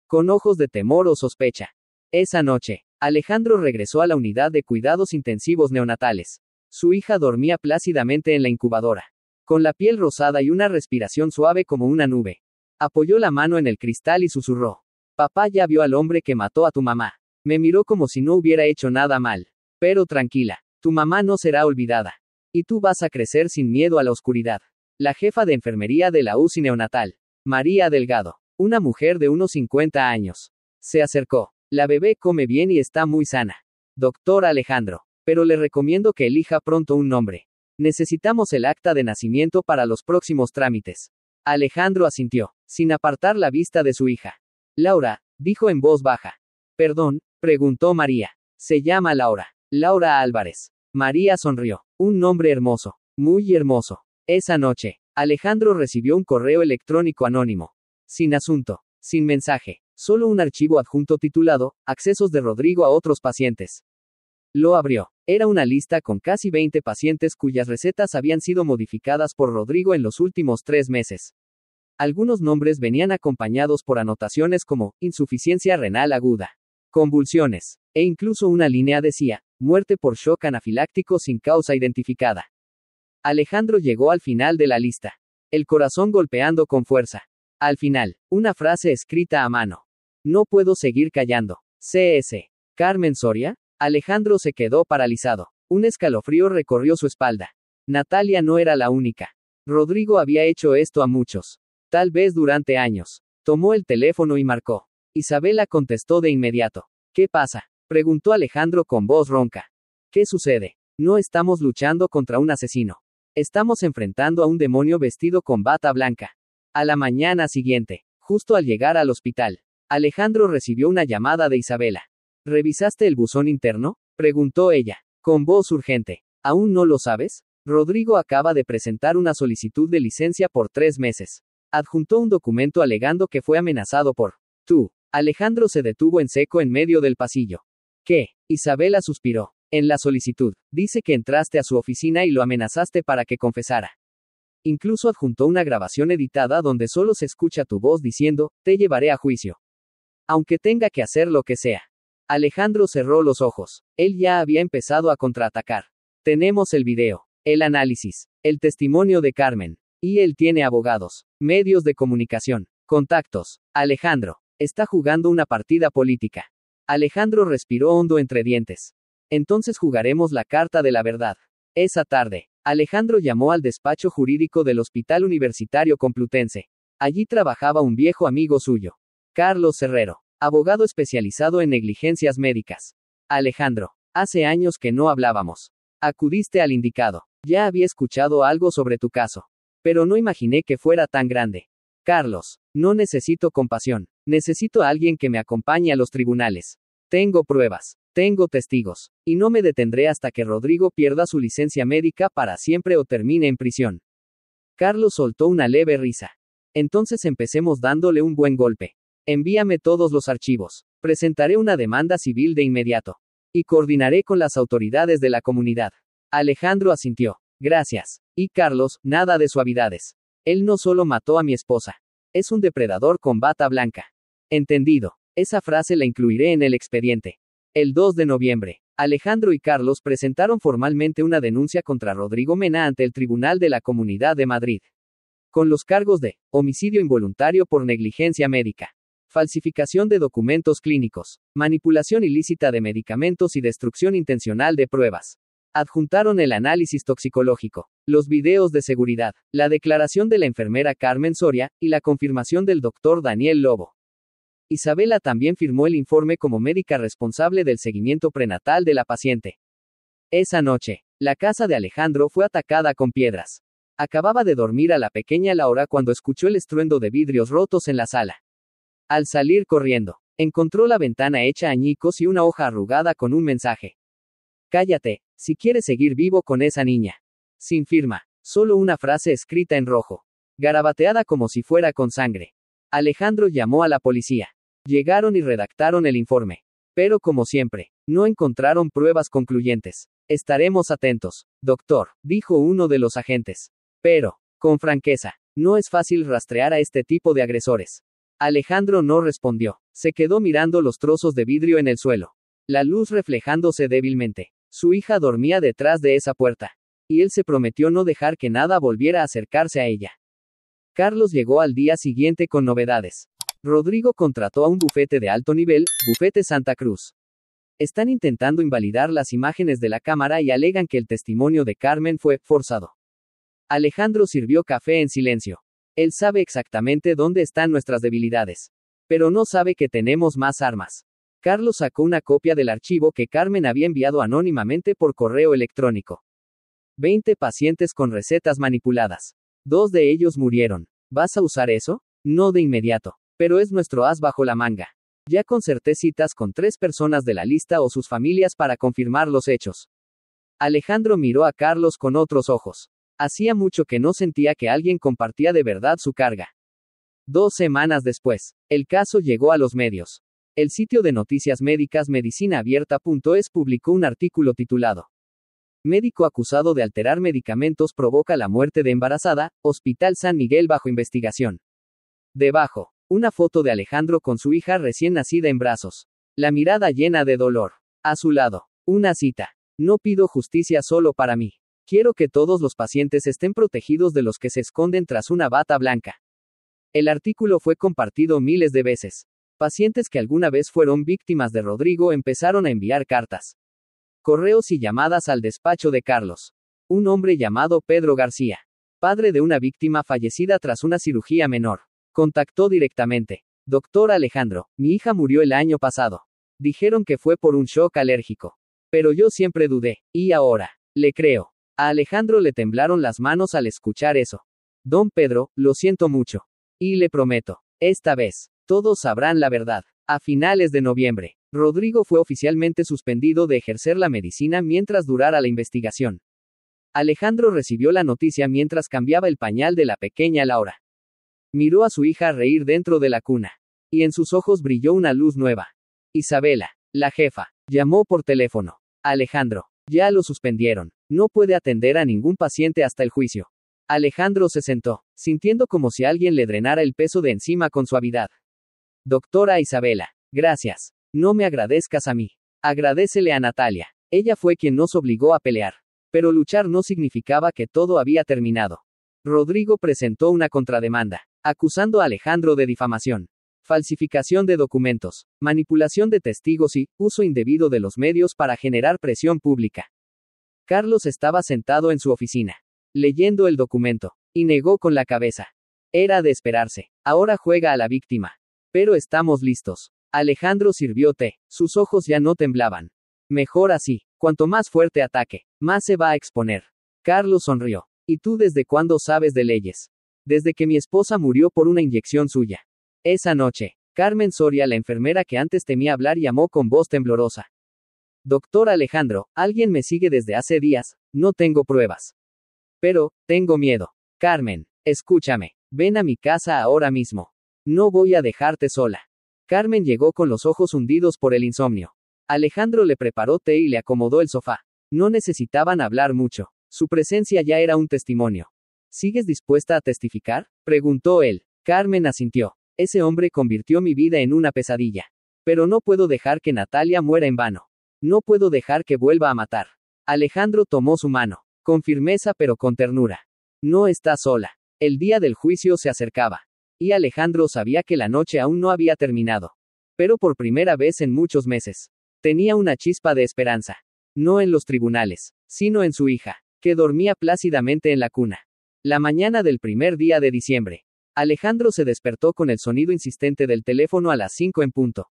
con ojos de temor o sospecha. Esa noche, Alejandro regresó a la unidad de cuidados intensivos neonatales. Su hija dormía plácidamente en la incubadora, con la piel rosada y una respiración suave como una nube. Apoyó la mano en el cristal y susurró. Papá ya vio al hombre que mató a tu mamá. Me miró como si no hubiera hecho nada mal. Pero tranquila, tu mamá no será olvidada. Y tú vas a crecer sin miedo a la oscuridad. La jefa de enfermería de la UCI neonatal, María Delgado, una mujer de unos 50 años, se acercó. La bebé come bien y está muy sana. Doctor Alejandro, pero le recomiendo que elija pronto un nombre. Necesitamos el acta de nacimiento para los próximos trámites. Alejandro asintió, sin apartar la vista de su hija. Laura, dijo en voz baja. Perdón, preguntó María. Se llama Laura. Laura Álvarez. María sonrió. Un nombre hermoso. Muy hermoso. Esa noche, Alejandro recibió un correo electrónico anónimo. Sin asunto. Sin mensaje. Solo un archivo adjunto titulado, Accesos de Rodrigo a otros pacientes. Lo abrió. Era una lista con casi 20 pacientes cuyas recetas habían sido modificadas por Rodrigo en los últimos 3 meses. Algunos nombres venían acompañados por anotaciones como, insuficiencia renal aguda, convulsiones, e incluso una línea decía, muerte por shock anafiláctico sin causa identificada. Alejandro llegó al final de la lista. El corazón golpeando con fuerza. Al final, una frase escrita a mano. No puedo seguir callando. CS. Carmen Soria. Alejandro se quedó paralizado. Un escalofrío recorrió su espalda. Natalia no era la única. Rodrigo había hecho esto a muchos. Tal vez durante años. Tomó el teléfono y marcó. Isabela contestó de inmediato. ¿Qué pasa?, preguntó Alejandro con voz ronca. ¿Qué sucede? No estamos luchando contra un asesino. Estamos enfrentando a un demonio vestido con bata blanca. A la mañana siguiente, justo al llegar al hospital, Alejandro recibió una llamada de Isabela. ¿Revisaste el buzón interno?, preguntó ella, con voz urgente. ¿Aún no lo sabes? Rodrigo acaba de presentar una solicitud de licencia por 3 meses. Adjuntó un documento alegando que fue amenazado por tú. Alejandro se detuvo en seco en medio del pasillo. ¿Qué? Isabela suspiró. En la solicitud, dice que entraste a su oficina y lo amenazaste para que confesara. Incluso adjuntó una grabación editada donde solo se escucha tu voz diciendo, te llevaré a juicio. Aunque tenga que hacer lo que sea. Alejandro cerró los ojos. Él ya había empezado a contraatacar. Tenemos el video, el análisis, el testimonio de Carmen. Y él tiene abogados, medios de comunicación, contactos. Alejandro está jugando una partida política. Alejandro respiró hondo entre dientes. Entonces jugaremos la carta de la verdad. Esa tarde, Alejandro llamó al despacho jurídico del Hospital Universitario Complutense. Allí trabajaba un viejo amigo suyo, Carlos Herrero, abogado especializado en negligencias médicas. Alejandro, hace años que no hablábamos. Acudiste al indicado. Ya había escuchado algo sobre tu caso. Pero no imaginé que fuera tan grande. Carlos, no necesito compasión. Necesito a alguien que me acompañe a los tribunales. Tengo pruebas. Tengo testigos. Y no me detendré hasta que Rodrigo pierda su licencia médica para siempre o termine en prisión. Carlos soltó una leve risa. Entonces empecemos dándole un buen golpe. Envíame todos los archivos. Presentaré una demanda civil de inmediato. Y coordinaré con las autoridades de la comunidad. Alejandro asintió. Gracias. Y Carlos, nada de suavidades. Él no solo mató a mi esposa. Es un depredador con bata blanca. Entendido. Esa frase la incluiré en el expediente. El 2 de noviembre, Alejandro y Carlos presentaron formalmente una denuncia contra Rodrigo Mena ante el Tribunal de la Comunidad de Madrid. Con los cargos de homicidio involuntario por negligencia médica, falsificación de documentos clínicos, manipulación ilícita de medicamentos y destrucción intencional de pruebas. Adjuntaron el análisis toxicológico, los videos de seguridad, la declaración de la enfermera Carmen Soria, y la confirmación del doctor Daniel Lobo. Isabela también firmó el informe como médica responsable del seguimiento prenatal de la paciente. Esa noche, la casa de Alejandro fue atacada con piedras. Acababa de dormir a la pequeña Laura cuando escuchó el estruendo de vidrios rotos en la sala. Al salir corriendo, encontró la ventana hecha añicos y una hoja arrugada con un mensaje. Cállate, si quieres seguir vivo con esa niña. Sin firma, solo una frase escrita en rojo, garabateada como si fuera con sangre. Alejandro llamó a la policía. Llegaron y redactaron el informe. Pero como siempre, no encontraron pruebas concluyentes. Estaremos atentos, doctor, dijo uno de los agentes. Pero, con franqueza, no es fácil rastrear a este tipo de agresores. Alejandro no respondió. Se quedó mirando los trozos de vidrio en el suelo. La luz reflejándose débilmente. Su hija dormía detrás de esa puerta. Y él se prometió no dejar que nada volviera a acercarse a ella. Carlos llegó al día siguiente con novedades. Rodrigo contrató a un bufete de alto nivel, Bufete Santa Cruz. Están intentando invalidar las imágenes de la cámara y alegan que el testimonio de Carmen fue forzado. Alejandro sirvió café en silencio. Él sabe exactamente dónde están nuestras debilidades. Pero no sabe que tenemos más armas. Carlos sacó una copia del archivo que Carmen había enviado anónimamente por correo electrónico. 20 pacientes con recetas manipuladas. 2 de ellos murieron. ¿Vas a usar eso? No de inmediato. Pero es nuestro as bajo la manga. Ya concerté citas con 3 personas de la lista o sus familias para confirmar los hechos. Alejandro miró a Carlos con otros ojos. Hacía mucho que no sentía que alguien compartía de verdad su carga. 2 semanas después, el caso llegó a los medios. El sitio de noticias médicas medicinaabierta.es publicó un artículo titulado Médico acusado de alterar medicamentos provoca la muerte de embarazada, Hospital San Miguel bajo investigación. Debajo, una foto de Alejandro con su hija recién nacida en brazos. La mirada llena de dolor. A su lado, una cita. No pido justicia solo para mí. Quiero que todos los pacientes estén protegidos de los que se esconden tras una bata blanca. El artículo fue compartido miles de veces. Pacientes que alguna vez fueron víctimas de Rodrigo empezaron a enviar cartas, correos y llamadas al despacho de Carlos. Un hombre llamado Pedro García, padre de una víctima fallecida tras una cirugía menor, contactó directamente. Doctor Alejandro, mi hija murió el año pasado. Dijeron que fue por un shock alérgico. Pero yo siempre dudé, y ahora, le creo. A Alejandro le temblaron las manos al escuchar eso. Don Pedro, lo siento mucho. Y le prometo, esta vez, todos sabrán la verdad. A finales de noviembre, Rodrigo fue oficialmente suspendido de ejercer la medicina mientras durara la investigación. Alejandro recibió la noticia mientras cambiaba el pañal de la pequeña Laura. Miró a su hija reír dentro de la cuna. Y en sus ojos brilló una luz nueva. Isabela, la jefa, llamó por teléfono. Alejandro, ya lo suspendieron. No puede atender a ningún paciente hasta el juicio. Alejandro se sentó, sintiendo como si alguien le drenara el peso de encima con suavidad. Doctora Isabela, gracias. No me agradezcas a mí. Agradécele a Natalia. Ella fue quien nos obligó a pelear. Pero luchar no significaba que todo había terminado. Rodrigo presentó una contrademanda, acusando a Alejandro de difamación, falsificación de documentos, manipulación de testigos y uso indebido de los medios para generar presión pública. Carlos estaba sentado en su oficina, leyendo el documento, y negó con la cabeza. Era de esperarse. Ahora juega a la víctima. Pero estamos listos. Alejandro sirvió té. Sus ojos ya no temblaban. Mejor así. Cuanto más fuerte ataque, más se va a exponer. Carlos sonrió. ¿Y tú desde cuándo sabes de leyes? Desde que mi esposa murió por una inyección suya. Esa noche, Carmen Soria, la enfermera que antes temía hablar, llamó con voz temblorosa. Doctor Alejandro, alguien me sigue desde hace días, no tengo pruebas. Pero, tengo miedo. Carmen, escúchame, ven a mi casa ahora mismo. No voy a dejarte sola. Carmen llegó con los ojos hundidos por el insomnio. Alejandro le preparó té y le acomodó el sofá. No necesitaban hablar mucho. Su presencia ya era un testimonio. ¿Sigues dispuesta a testificar?, preguntó él. Carmen asintió. Ese hombre convirtió mi vida en una pesadilla. Pero no puedo dejar que Natalia muera en vano. No puedo dejar que vuelva a matar. Alejandro tomó su mano, con firmeza pero con ternura. No está sola. El día del juicio se acercaba. Y Alejandro sabía que la noche aún no había terminado. Pero por primera vez en muchos meses, tenía una chispa de esperanza. No en los tribunales, sino en su hija, que dormía plácidamente en la cuna. La mañana del primer día de diciembre, Alejandro se despertó con el sonido insistente del teléfono a las 5 en punto.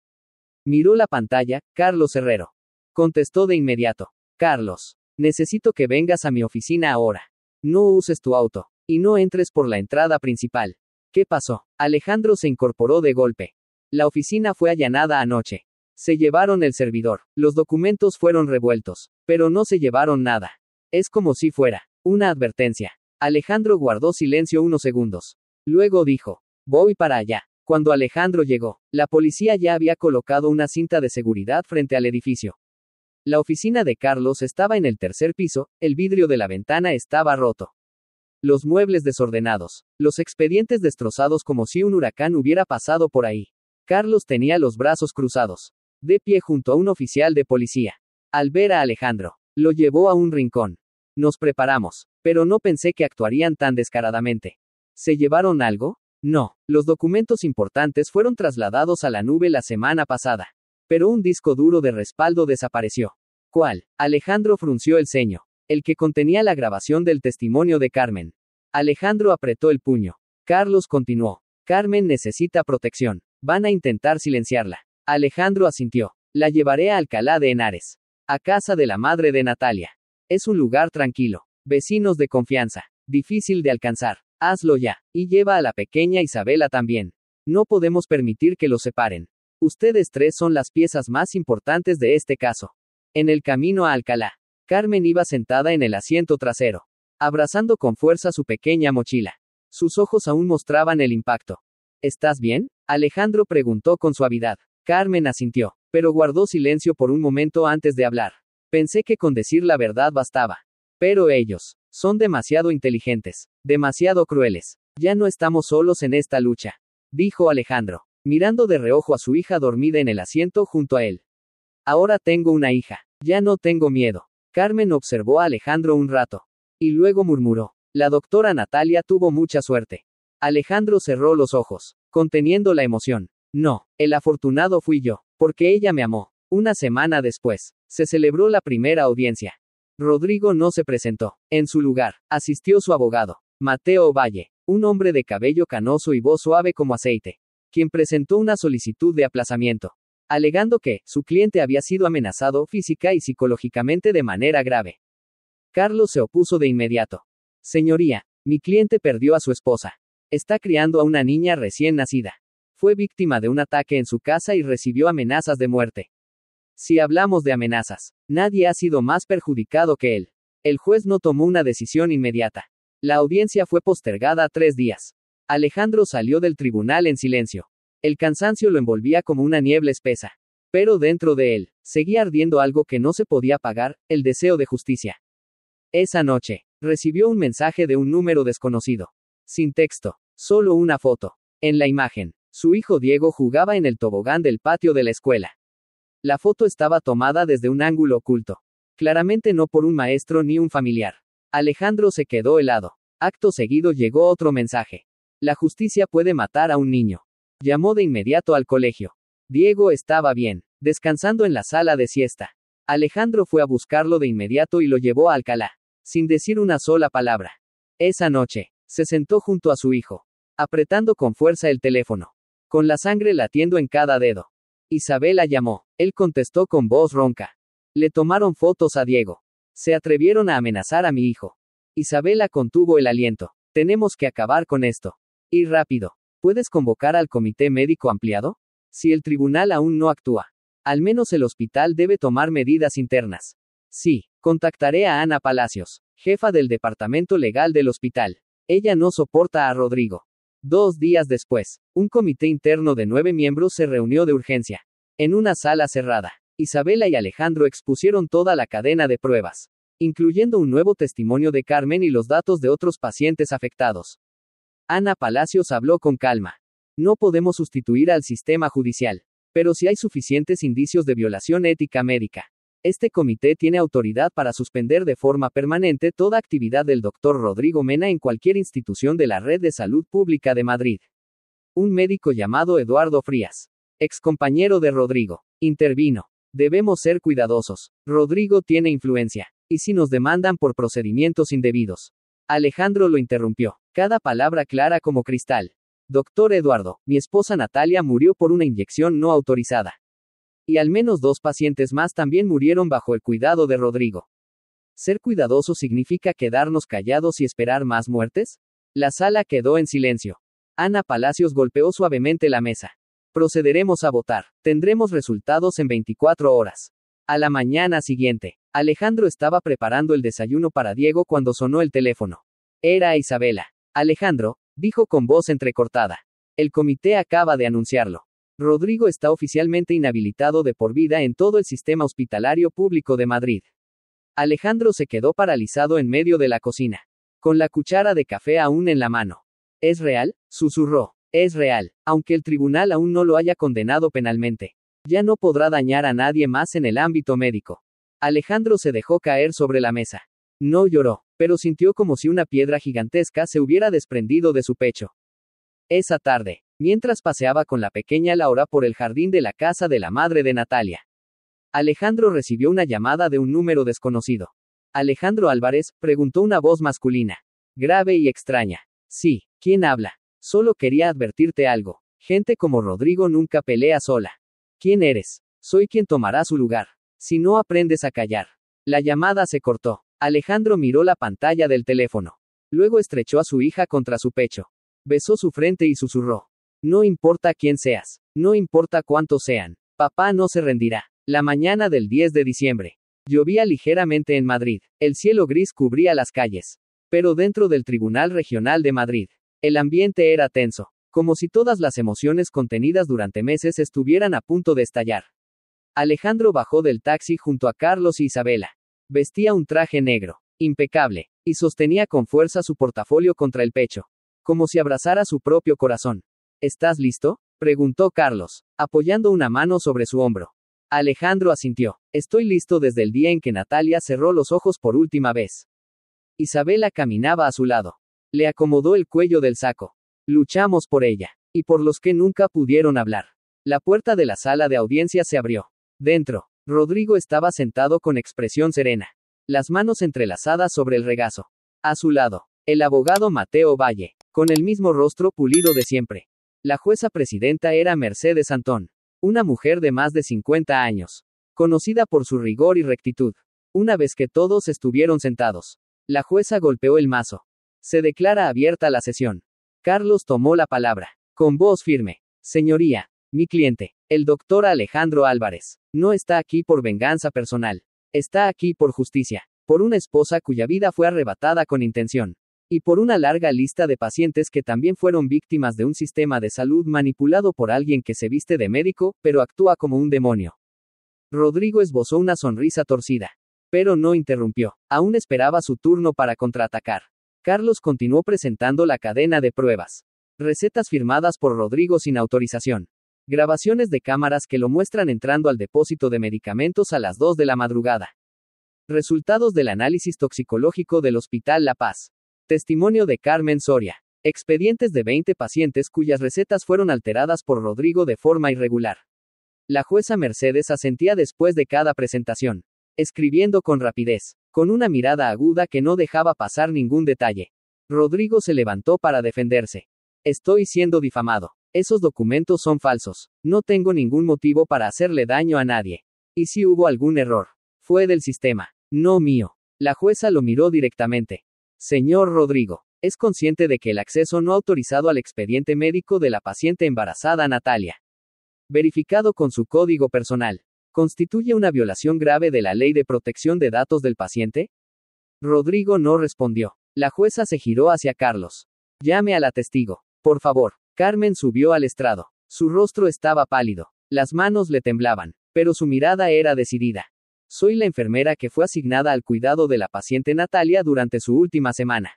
Miró la pantalla. Carlos Herrero. Contestó de inmediato. Carlos, necesito que vengas a mi oficina ahora. No uses tu auto. Y no entres por la entrada principal. ¿Qué pasó? Alejandro se incorporó de golpe. La oficina fue allanada anoche. Se llevaron el servidor. Los documentos fueron revueltos. Pero no se llevaron nada. Es como si fuera una advertencia. Alejandro guardó silencio unos segundos. Luego dijo, voy para allá. Cuando Alejandro llegó, la policía ya había colocado una cinta de seguridad frente al edificio. La oficina de Carlos estaba en el tercer piso, el vidrio de la ventana estaba roto. Los muebles desordenados, los expedientes destrozados como si un huracán hubiera pasado por ahí. Carlos tenía los brazos cruzados, de pie junto a un oficial de policía. Al ver a Alejandro, lo llevó a un rincón. Nos preparamos, pero no pensé que actuarían tan descaradamente. ¿Se llevaron algo? No, los documentos importantes fueron trasladados a la nube la semana pasada. Pero un disco duro de respaldo desapareció. ¿Cuál? Alejandro frunció el ceño. El que contenía la grabación del testimonio de Carmen. Alejandro apretó el puño. Carlos continuó. Carmen necesita protección. Van a intentar silenciarla. Alejandro asintió. La llevaré a Alcalá de Henares. A casa de la madre de Natalia. Es un lugar tranquilo. Vecinos de confianza. Difícil de alcanzar. Hazlo ya. Y lleva a la pequeña Isabela también. No podemos permitir que los separen. Ustedes tres son las piezas más importantes de este caso. En el camino a Alcalá, Carmen iba sentada en el asiento trasero, abrazando con fuerza su pequeña mochila. Sus ojos aún mostraban el impacto. ¿Estás bien?, Alejandro preguntó con suavidad. Carmen asintió, pero guardó silencio por un momento antes de hablar. Pensé que con decir la verdad bastaba. Pero ellos son demasiado inteligentes, demasiado crueles. Ya no estamos solos en esta lucha, dijo Alejandro, mirando de reojo a su hija dormida en el asiento junto a él. Ahora tengo una hija. Ya no tengo miedo. Carmen observó a Alejandro un rato. Y luego murmuró. La doctora Natalia tuvo mucha suerte. Alejandro cerró los ojos, conteniendo la emoción. No, el afortunado fui yo, porque ella me amó. Una semana después, se celebró la primera audiencia. Rodrigo no se presentó. En su lugar, asistió su abogado, Mateo Valle, un hombre de cabello canoso y voz suave como aceite, quien presentó una solicitud de aplazamiento, alegando que su cliente había sido amenazado física y psicológicamente de manera grave. Carlos se opuso de inmediato. Señoría, mi cliente perdió a su esposa. Está criando a una niña recién nacida. Fue víctima de un ataque en su casa y recibió amenazas de muerte. Si hablamos de amenazas, nadie ha sido más perjudicado que él. El juez no tomó una decisión inmediata. La audiencia fue postergada 3 días. Alejandro salió del tribunal en silencio. El cansancio lo envolvía como una niebla espesa. Pero dentro de él, seguía ardiendo algo que no se podía apagar, el deseo de justicia. Esa noche, recibió un mensaje de un número desconocido. Sin texto, solo una foto. En la imagen, su hijo Diego jugaba en el tobogán del patio de la escuela. La foto estaba tomada desde un ángulo oculto. Claramente no por un maestro ni un familiar. Alejandro se quedó helado. Acto seguido llegó otro mensaje. La justicia puede matar a un niño. Llamó de inmediato al colegio. Diego estaba bien, descansando en la sala de siesta. Alejandro fue a buscarlo de inmediato y lo llevó a Alcalá, sin decir una sola palabra. Esa noche, se sentó junto a su hijo, apretando con fuerza el teléfono, con la sangre latiendo en cada dedo. Isabela llamó. Él contestó con voz ronca. Le tomaron fotos a Diego. Se atrevieron a amenazar a mi hijo. Isabela contuvo el aliento. Tenemos que acabar con esto. Y rápido. ¿Puedes convocar al comité médico ampliado? Si el tribunal aún no actúa, al menos el hospital debe tomar medidas internas. Sí, contactaré a Ana Palacios, jefa del departamento legal del hospital. Ella no soporta a Rodrigo. 2 días después, un comité interno de 9 miembros se reunió de urgencia. En una sala cerrada, Isabela y Alejandro expusieron toda la cadena de pruebas, incluyendo un nuevo testimonio de Carmen y los datos de otros pacientes afectados. Ana Palacios habló con calma. No podemos sustituir al sistema judicial, pero si hay suficientes indicios de violación ética médica, este comité tiene autoridad para suspender de forma permanente toda actividad del Dr. Rodrigo Mena en cualquier institución de la Red de Salud Pública de Madrid. Un médico llamado Eduardo Frías, excompañero de Rodrigo, intervino. Debemos ser cuidadosos. Rodrigo tiene influencia. ¿Y si nos demandan por procedimientos indebidos? Alejandro lo interrumpió. Cada palabra clara como cristal. Doctor Eduardo, mi esposa Natalia murió por una inyección no autorizada. Y al menos 2 pacientes más también murieron bajo el cuidado de Rodrigo. ¿Ser cuidadoso significa quedarnos callados y esperar más muertes? La sala quedó en silencio. Ana Palacios golpeó suavemente la mesa. Procederemos a votar. Tendremos resultados en 24 horas. A la mañana siguiente, Alejandro estaba preparando el desayuno para Diego cuando sonó el teléfono. Era Isabela. Alejandro, dijo con voz entrecortada. El comité acaba de anunciarlo. Rodrigo está oficialmente inhabilitado de por vida en todo el sistema hospitalario público de Madrid. Alejandro se quedó paralizado en medio de la cocina, con la cuchara de café aún en la mano. ¿Es real?, susurró. Es real, aunque el tribunal aún no lo haya condenado penalmente. Ya no podrá dañar a nadie más en el ámbito médico. Alejandro se dejó caer sobre la mesa. No lloró, pero sintió como si una piedra gigantesca se hubiera desprendido de su pecho. Esa tarde, mientras paseaba con la pequeña Laura por el jardín de la casa de la madre de Natalia, Alejandro recibió una llamada de un número desconocido. Alejandro Álvarez, preguntó una voz masculina, grave y extraña. Sí, ¿quién habla? Solo quería advertirte algo. Gente como Rodrigo nunca pelea sola. ¿Quién eres? Soy quien tomará su lugar. Si no aprendes a callar. La llamada se cortó. Alejandro miró la pantalla del teléfono. Luego estrechó a su hija contra su pecho. Besó su frente y susurró. No importa quién seas. No importa cuántos sean. Papá no se rendirá. La mañana del 10 de diciembre. Llovía ligeramente en Madrid. El cielo gris cubría las calles. Pero dentro del Tribunal Regional de Madrid, el ambiente era tenso. Como si todas las emociones contenidas durante meses estuvieran a punto de estallar. Alejandro bajó del taxi junto a Carlos y Isabela. Vestía un traje negro, impecable, y sostenía con fuerza su portafolio contra el pecho, como si abrazara su propio corazón. ¿Estás listo?, preguntó Carlos, apoyando una mano sobre su hombro. Alejandro asintió. Estoy listo desde el día en que Natalia cerró los ojos por última vez. Isabela caminaba a su lado. Le acomodó el cuello del saco. Luchamos por ella. Y por los que nunca pudieron hablar. La puerta de la sala de audiencia se abrió. Dentro, Rodrigo estaba sentado con expresión serena. Las manos entrelazadas sobre el regazo. A su lado, el abogado Mateo Valle, con el mismo rostro pulido de siempre. La jueza presidenta era Mercedes Antón. Una mujer de más de 50 años. Conocida por su rigor y rectitud. Una vez que todos estuvieron sentados, la jueza golpeó el mazo. Se declara abierta la sesión. Carlos tomó la palabra. Con voz firme. Señoría, mi cliente, el doctor Alejandro Álvarez, no está aquí por venganza personal. Está aquí por justicia. Por una esposa cuya vida fue arrebatada con intención. Y por una larga lista de pacientes que también fueron víctimas de un sistema de salud manipulado por alguien que se viste de médico, pero actúa como un demonio. Rodrigo esbozó una sonrisa torcida. Pero no interrumpió. Aún esperaba su turno para contraatacar. Carlos continuó presentando la cadena de pruebas. Recetas firmadas por Rodrigo sin autorización. Grabaciones de cámaras que lo muestran entrando al depósito de medicamentos a las 2 de la madrugada. Resultados del análisis toxicológico del Hospital La Paz. Testimonio de Carmen Soria. Expedientes de 20 pacientes cuyas recetas fueron alteradas por Rodrigo de forma irregular. La jueza Mercedes asentía después de cada presentación, escribiendo con rapidez, con una mirada aguda que no dejaba pasar ningún detalle. Rodrigo se levantó para defenderse. Estoy siendo difamado. Esos documentos son falsos. No tengo ningún motivo para hacerle daño a nadie. Y si hubo algún error, fue del sistema, no mío. La jueza lo miró directamente. Señor Rodrigo, ¿es consciente de que el acceso no autorizado al expediente médico de la paciente embarazada Natalia, verificado con su código personal, constituye una violación grave de la Ley de Protección de Datos del paciente? Rodrigo no respondió. La jueza se giró hacia Carlos. Llame a la testigo, por favor. Carmen subió al estrado. Su rostro estaba pálido. Las manos le temblaban, pero su mirada era decidida. Soy la enfermera que fue asignada al cuidado de la paciente Natalia durante su última semana.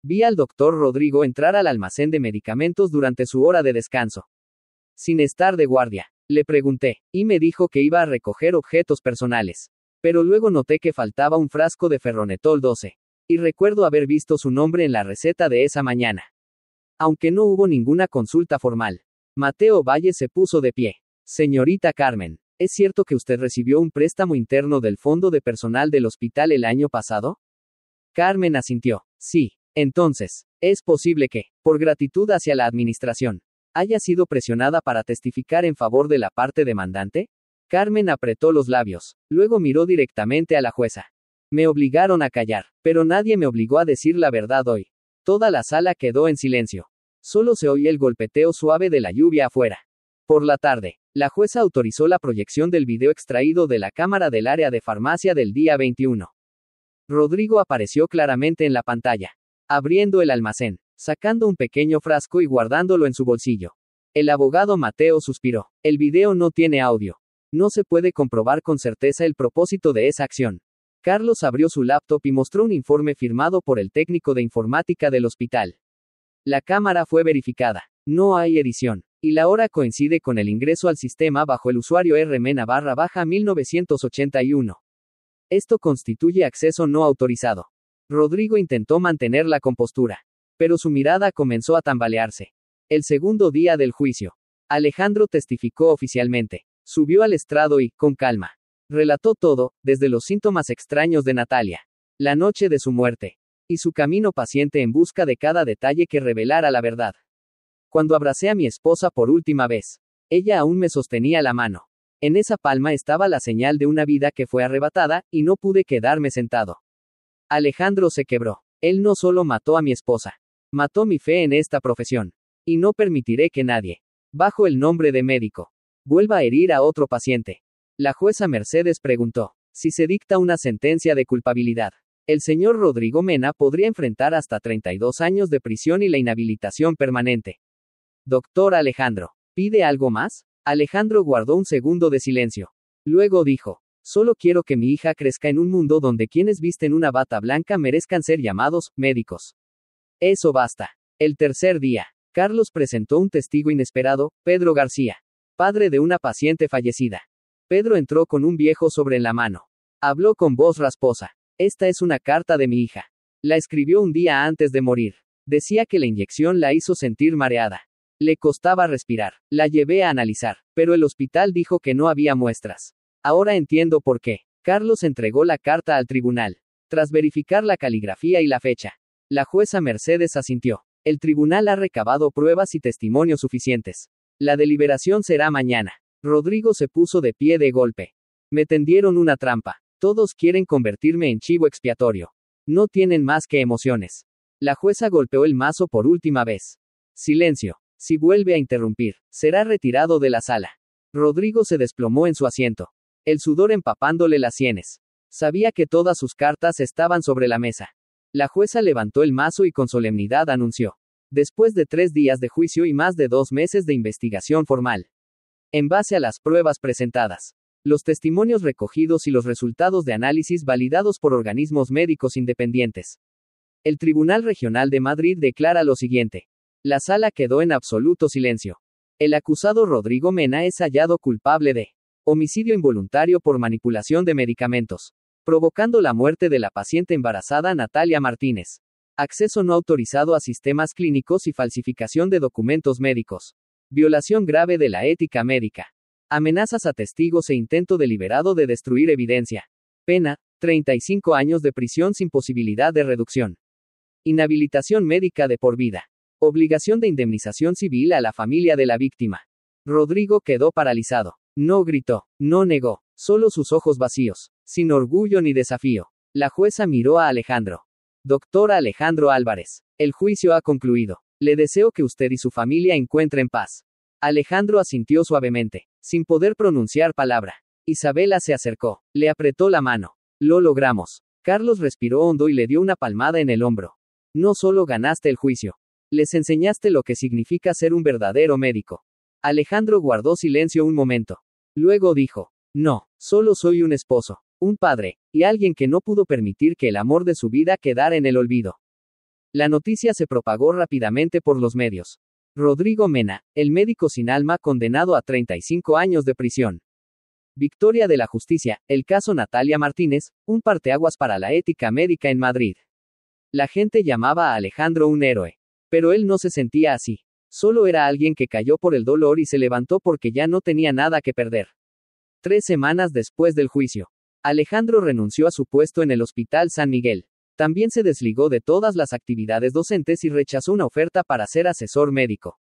Vi al doctor Rodrigo entrar al almacén de medicamentos durante su hora de descanso. Sin estar de guardia, le pregunté, y me dijo que iba a recoger objetos personales. Pero luego noté que faltaba un frasco de Ferronetol 12. Y recuerdo haber visto su nombre en la receta de esa mañana. Aunque no hubo ninguna consulta formal. Mateo Valle se puso de pie. Señorita Carmen, ¿es cierto que usted recibió un préstamo interno del fondo de personal del hospital el año pasado? Carmen asintió. Sí. Entonces, ¿es posible que, por gratitud hacia la administración, haya sido presionada para testificar en favor de la parte demandante? Carmen apretó los labios. Luego miró directamente a la jueza. Me obligaron a callar, pero nadie me obligó a decir la verdad hoy. Toda la sala quedó en silencio. Solo se oía el golpeteo suave de la lluvia afuera. Por la tarde, la jueza autorizó la proyección del video extraído de la cámara del área de farmacia del día 21. Rodrigo apareció claramente en la pantalla, abriendo el almacén, sacando un pequeño frasco y guardándolo en su bolsillo. El abogado Mateo suspiró. El video no tiene audio. No se puede comprobar con certeza el propósito de esa acción. Carlos abrió su laptop y mostró un informe firmado por el técnico de informática del hospital. La cámara fue verificada. No hay edición. Y la hora coincide con el ingreso al sistema bajo el usuario rm_1981. Esto constituye acceso no autorizado. Rodrigo intentó mantener la compostura. Pero su mirada comenzó a tambalearse. El segundo día del juicio. Alejandro testificó oficialmente. Subió al estrado y, con calma, relató todo, desde los síntomas extraños de Natalia, la noche de su muerte, y su camino paciente en busca de cada detalle que revelara la verdad. Cuando abracé a mi esposa por última vez, ella aún me sostenía la mano. En esa palma estaba la señal de una vida que fue arrebatada, y no pude quedarme sentado. Alejandro se quebró. Él no solo mató a mi esposa, mató mi fe en esta profesión. Y no permitiré que nadie, bajo el nombre de médico, vuelva a herir a otro paciente. La jueza Mercedes preguntó, si se dicta una sentencia de culpabilidad, el señor Rodrigo Mena podría enfrentar hasta 32 años de prisión y la inhabilitación permanente. Doctor Alejandro, ¿pide algo más? Alejandro guardó un segundo de silencio. Luego dijo, solo quiero que mi hija crezca en un mundo donde quienes visten una bata blanca merezcan ser llamados médicos. Eso basta. El tercer día, Carlos presentó un testigo inesperado, Pedro García, padre de una paciente fallecida. Pedro entró con un viejo sobre en la mano. Habló con voz rasposa. Esta es una carta de mi hija. La escribió un día antes de morir. Decía que la inyección la hizo sentir mareada. Le costaba respirar. La llevé a analizar, pero el hospital dijo que no había muestras. Ahora entiendo por qué. Carlos entregó la carta al tribunal. Tras verificar la caligrafía y la fecha, la jueza Mercedes asintió. El tribunal ha recabado pruebas y testimonios suficientes. La deliberación será mañana. Rodrigo se puso de pie de golpe. Me tendieron una trampa. Todos quieren convertirme en chivo expiatorio. No tienen más que emociones. La jueza golpeó el mazo por última vez. Silencio. Si vuelve a interrumpir, será retirado de la sala. Rodrigo se desplomó en su asiento, el sudor empapándole las sienes. Sabía que todas sus cartas estaban sobre la mesa. La jueza levantó el mazo y con solemnidad anunció. Después de 3 días de juicio y más de 2 meses de investigación formal, en base a las pruebas presentadas, los testimonios recogidos y los resultados de análisis validados por organismos médicos independientes, el Tribunal Regional de Madrid declara lo siguiente. La sala quedó en absoluto silencio. El acusado Rodrigo Mena es hallado culpable de homicidio involuntario por manipulación de medicamentos, provocando la muerte de la paciente embarazada Natalia Martínez, acceso no autorizado a sistemas clínicos y falsificación de documentos médicos, violación grave de la ética médica, amenazas a testigos e intento deliberado de destruir evidencia. Pena, 35 años de prisión sin posibilidad de reducción. Inhabilitación médica de por vida. Obligación de indemnización civil a la familia de la víctima. Rodrigo quedó paralizado. No gritó, no negó, solo sus ojos vacíos, sin orgullo ni desafío. La jueza miró a Alejandro. Doctor Alejandro Álvarez, el juicio ha concluido. Le deseo que usted y su familia encuentren paz. Alejandro asintió suavemente, sin poder pronunciar palabra. Isabela se acercó, le apretó la mano. Lo logramos. Carlos respiró hondo y le dio una palmada en el hombro. No solo ganaste el juicio. Les enseñaste lo que significa ser un verdadero médico. Alejandro guardó silencio un momento. Luego dijo, no, solo soy un esposo, un padre, y alguien que no pudo permitir que el amor de su vida quedara en el olvido. La noticia se propagó rápidamente por los medios. Rodrigo Mena, el médico sin alma condenado a 35 años de prisión. Victoria de la justicia, el caso Natalia Martínez, un parteaguas para la ética médica en Madrid. La gente llamaba a Alejandro un héroe. Pero él no se sentía así. Solo era alguien que cayó por el dolor y se levantó porque ya no tenía nada que perder. 3 semanas después del juicio, Alejandro renunció a su puesto en el Hospital San Miguel. También se desligó de todas las actividades docentes y rechazó una oferta para ser asesor médico.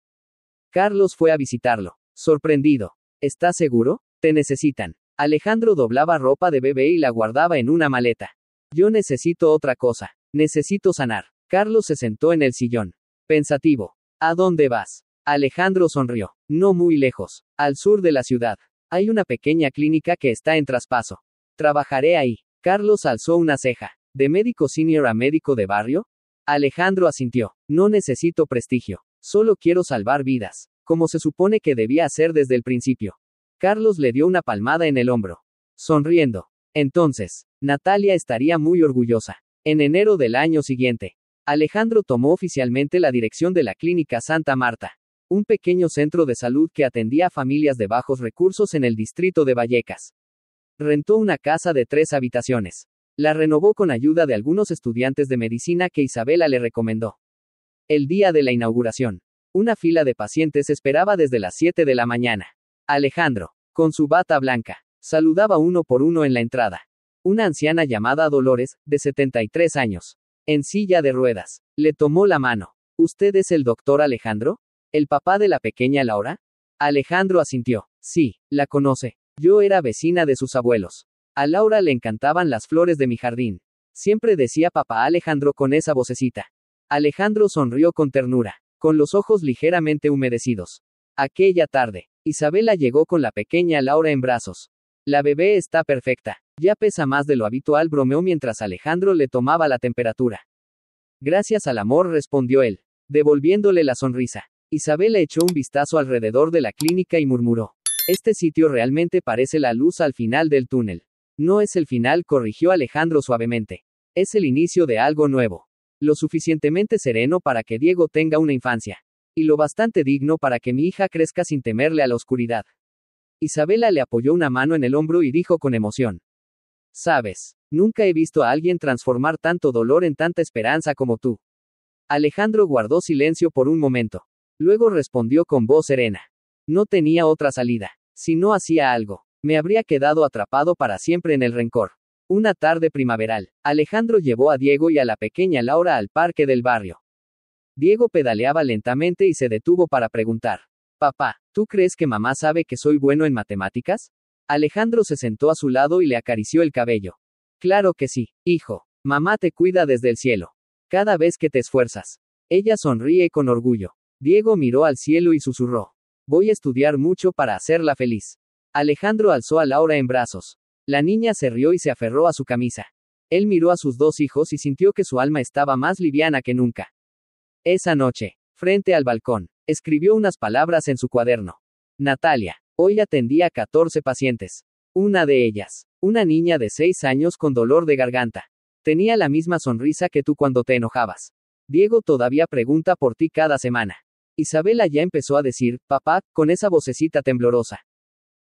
Carlos fue a visitarlo, sorprendido. ¿Estás seguro? Te necesitan. Alejandro doblaba ropa de bebé y la guardaba en una maleta. Yo necesito otra cosa. Necesito sanar. Carlos se sentó en el sillón. Pensativo. ¿A dónde vas? Alejandro sonrió. No muy lejos. Al sur de la ciudad. Hay una pequeña clínica que está en traspaso. Trabajaré ahí. Carlos alzó una ceja. ¿De médico senior a médico de barrio? Alejandro asintió. No necesito prestigio. Solo quiero salvar vidas. Como se supone que debía hacer desde el principio. Carlos le dio una palmada en el hombro. Sonriendo. Entonces, Natalia estaría muy orgullosa. En enero del año siguiente, Alejandro tomó oficialmente la dirección de la Clínica Santa Marta, un pequeño centro de salud que atendía a familias de bajos recursos en el distrito de Vallecas. Rentó una casa de 3 habitaciones. La renovó con ayuda de algunos estudiantes de medicina que Isabela le recomendó. El día de la inauguración, una fila de pacientes esperaba desde las 7 de la mañana. Alejandro, con su bata blanca, saludaba uno por uno en la entrada. Una anciana llamada Dolores, de 73 años, en silla de ruedas, le tomó la mano. ¿Usted es el doctor Alejandro? ¿El papá de la pequeña Laura? Alejandro asintió. Sí, la conoce. Yo era vecina de sus abuelos. A Laura le encantaban las flores de mi jardín. Siempre decía papá Alejandro con esa vocecita. Alejandro sonrió con ternura, con los ojos ligeramente humedecidos. Aquella tarde, Isabela llegó con la pequeña Laura en brazos. La bebé está perfecta. Ya pesa más de lo habitual, bromeó mientras Alejandro le tomaba la temperatura. Gracias al amor, respondió él, devolviéndole la sonrisa. Isabela echó un vistazo alrededor de la clínica y murmuró. Este sitio realmente parece la luz al final del túnel. No es el final, corrigió Alejandro suavemente. Es el inicio de algo nuevo. Lo suficientemente sereno para que Diego tenga una infancia. Y lo bastante digno para que mi hija crezca sin temerle a la oscuridad. Isabela le apoyó una mano en el hombro y dijo con emoción. Sabes, Nunca he visto a alguien transformar tanto dolor en tanta esperanza como tú. Alejandro guardó silencio por un momento. Luego respondió con voz serena. No tenía otra salida. Si no hacía algo, me habría quedado atrapado para siempre en el rencor. Una tarde primaveral, Alejandro llevó a Diego y a la pequeña Laura al parque del barrio. Diego pedaleaba lentamente y se detuvo para preguntar. Papá, ¿tú crees que mamá sabe que soy bueno en matemáticas? Alejandro se sentó a su lado y le acarició el cabello. Claro que sí, hijo. Mamá te cuida desde el cielo. Cada vez que te esfuerzas. Ella sonríe con orgullo. Diego miró al cielo y susurró. Voy a estudiar mucho para hacerla feliz. Alejandro alzó a Laura en brazos. La niña se rió y se aferró a su camisa. Él miró a sus dos hijos y sintió que su alma estaba más liviana que nunca. Esa noche, frente al balcón, escribió unas palabras en su cuaderno. Natalia. Hoy atendí a 14 pacientes. Una de ellas, una niña de 6 años con dolor de garganta. Tenía la misma sonrisa que tú cuando te enojabas. Diego todavía pregunta por ti cada semana. Isabela ya empezó a decir, papá, con esa vocecita temblorosa.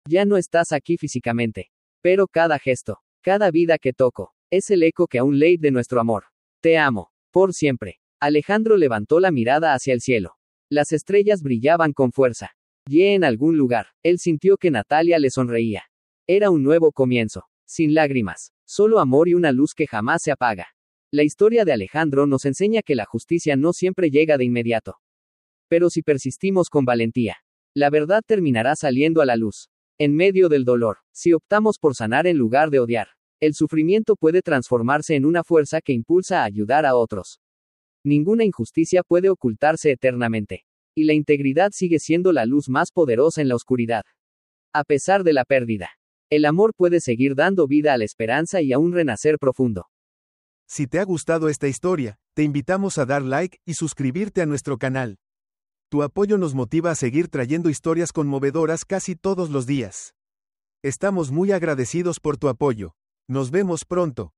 Ya no estás aquí físicamente. Pero cada gesto, cada vida que toco, es el eco que aún lee de nuestro amor. Te amo. Por siempre. Alejandro levantó la mirada hacia el cielo. Las estrellas brillaban con fuerza. Y en algún lugar, él sintió que Natalia le sonreía. Era un nuevo comienzo. Sin lágrimas. Solo amor y una luz que jamás se apaga. La historia de Alejandro nos enseña que la justicia no siempre llega de inmediato. Pero si persistimos con valentía, la verdad terminará saliendo a la luz. En medio del dolor, si optamos por sanar en lugar de odiar, el sufrimiento puede transformarse en una fuerza que impulsa a ayudar a otros. Ninguna injusticia puede ocultarse eternamente. Y la integridad sigue siendo la luz más poderosa en la oscuridad. A pesar de la pérdida, el amor puede seguir dando vida a la esperanza y a un renacer profundo. Si te ha gustado esta historia, te invitamos a dar like y suscribirte a nuestro canal. Tu apoyo nos motiva a seguir trayendo historias conmovedoras casi todos los días. Estamos muy agradecidos por tu apoyo. Nos vemos pronto.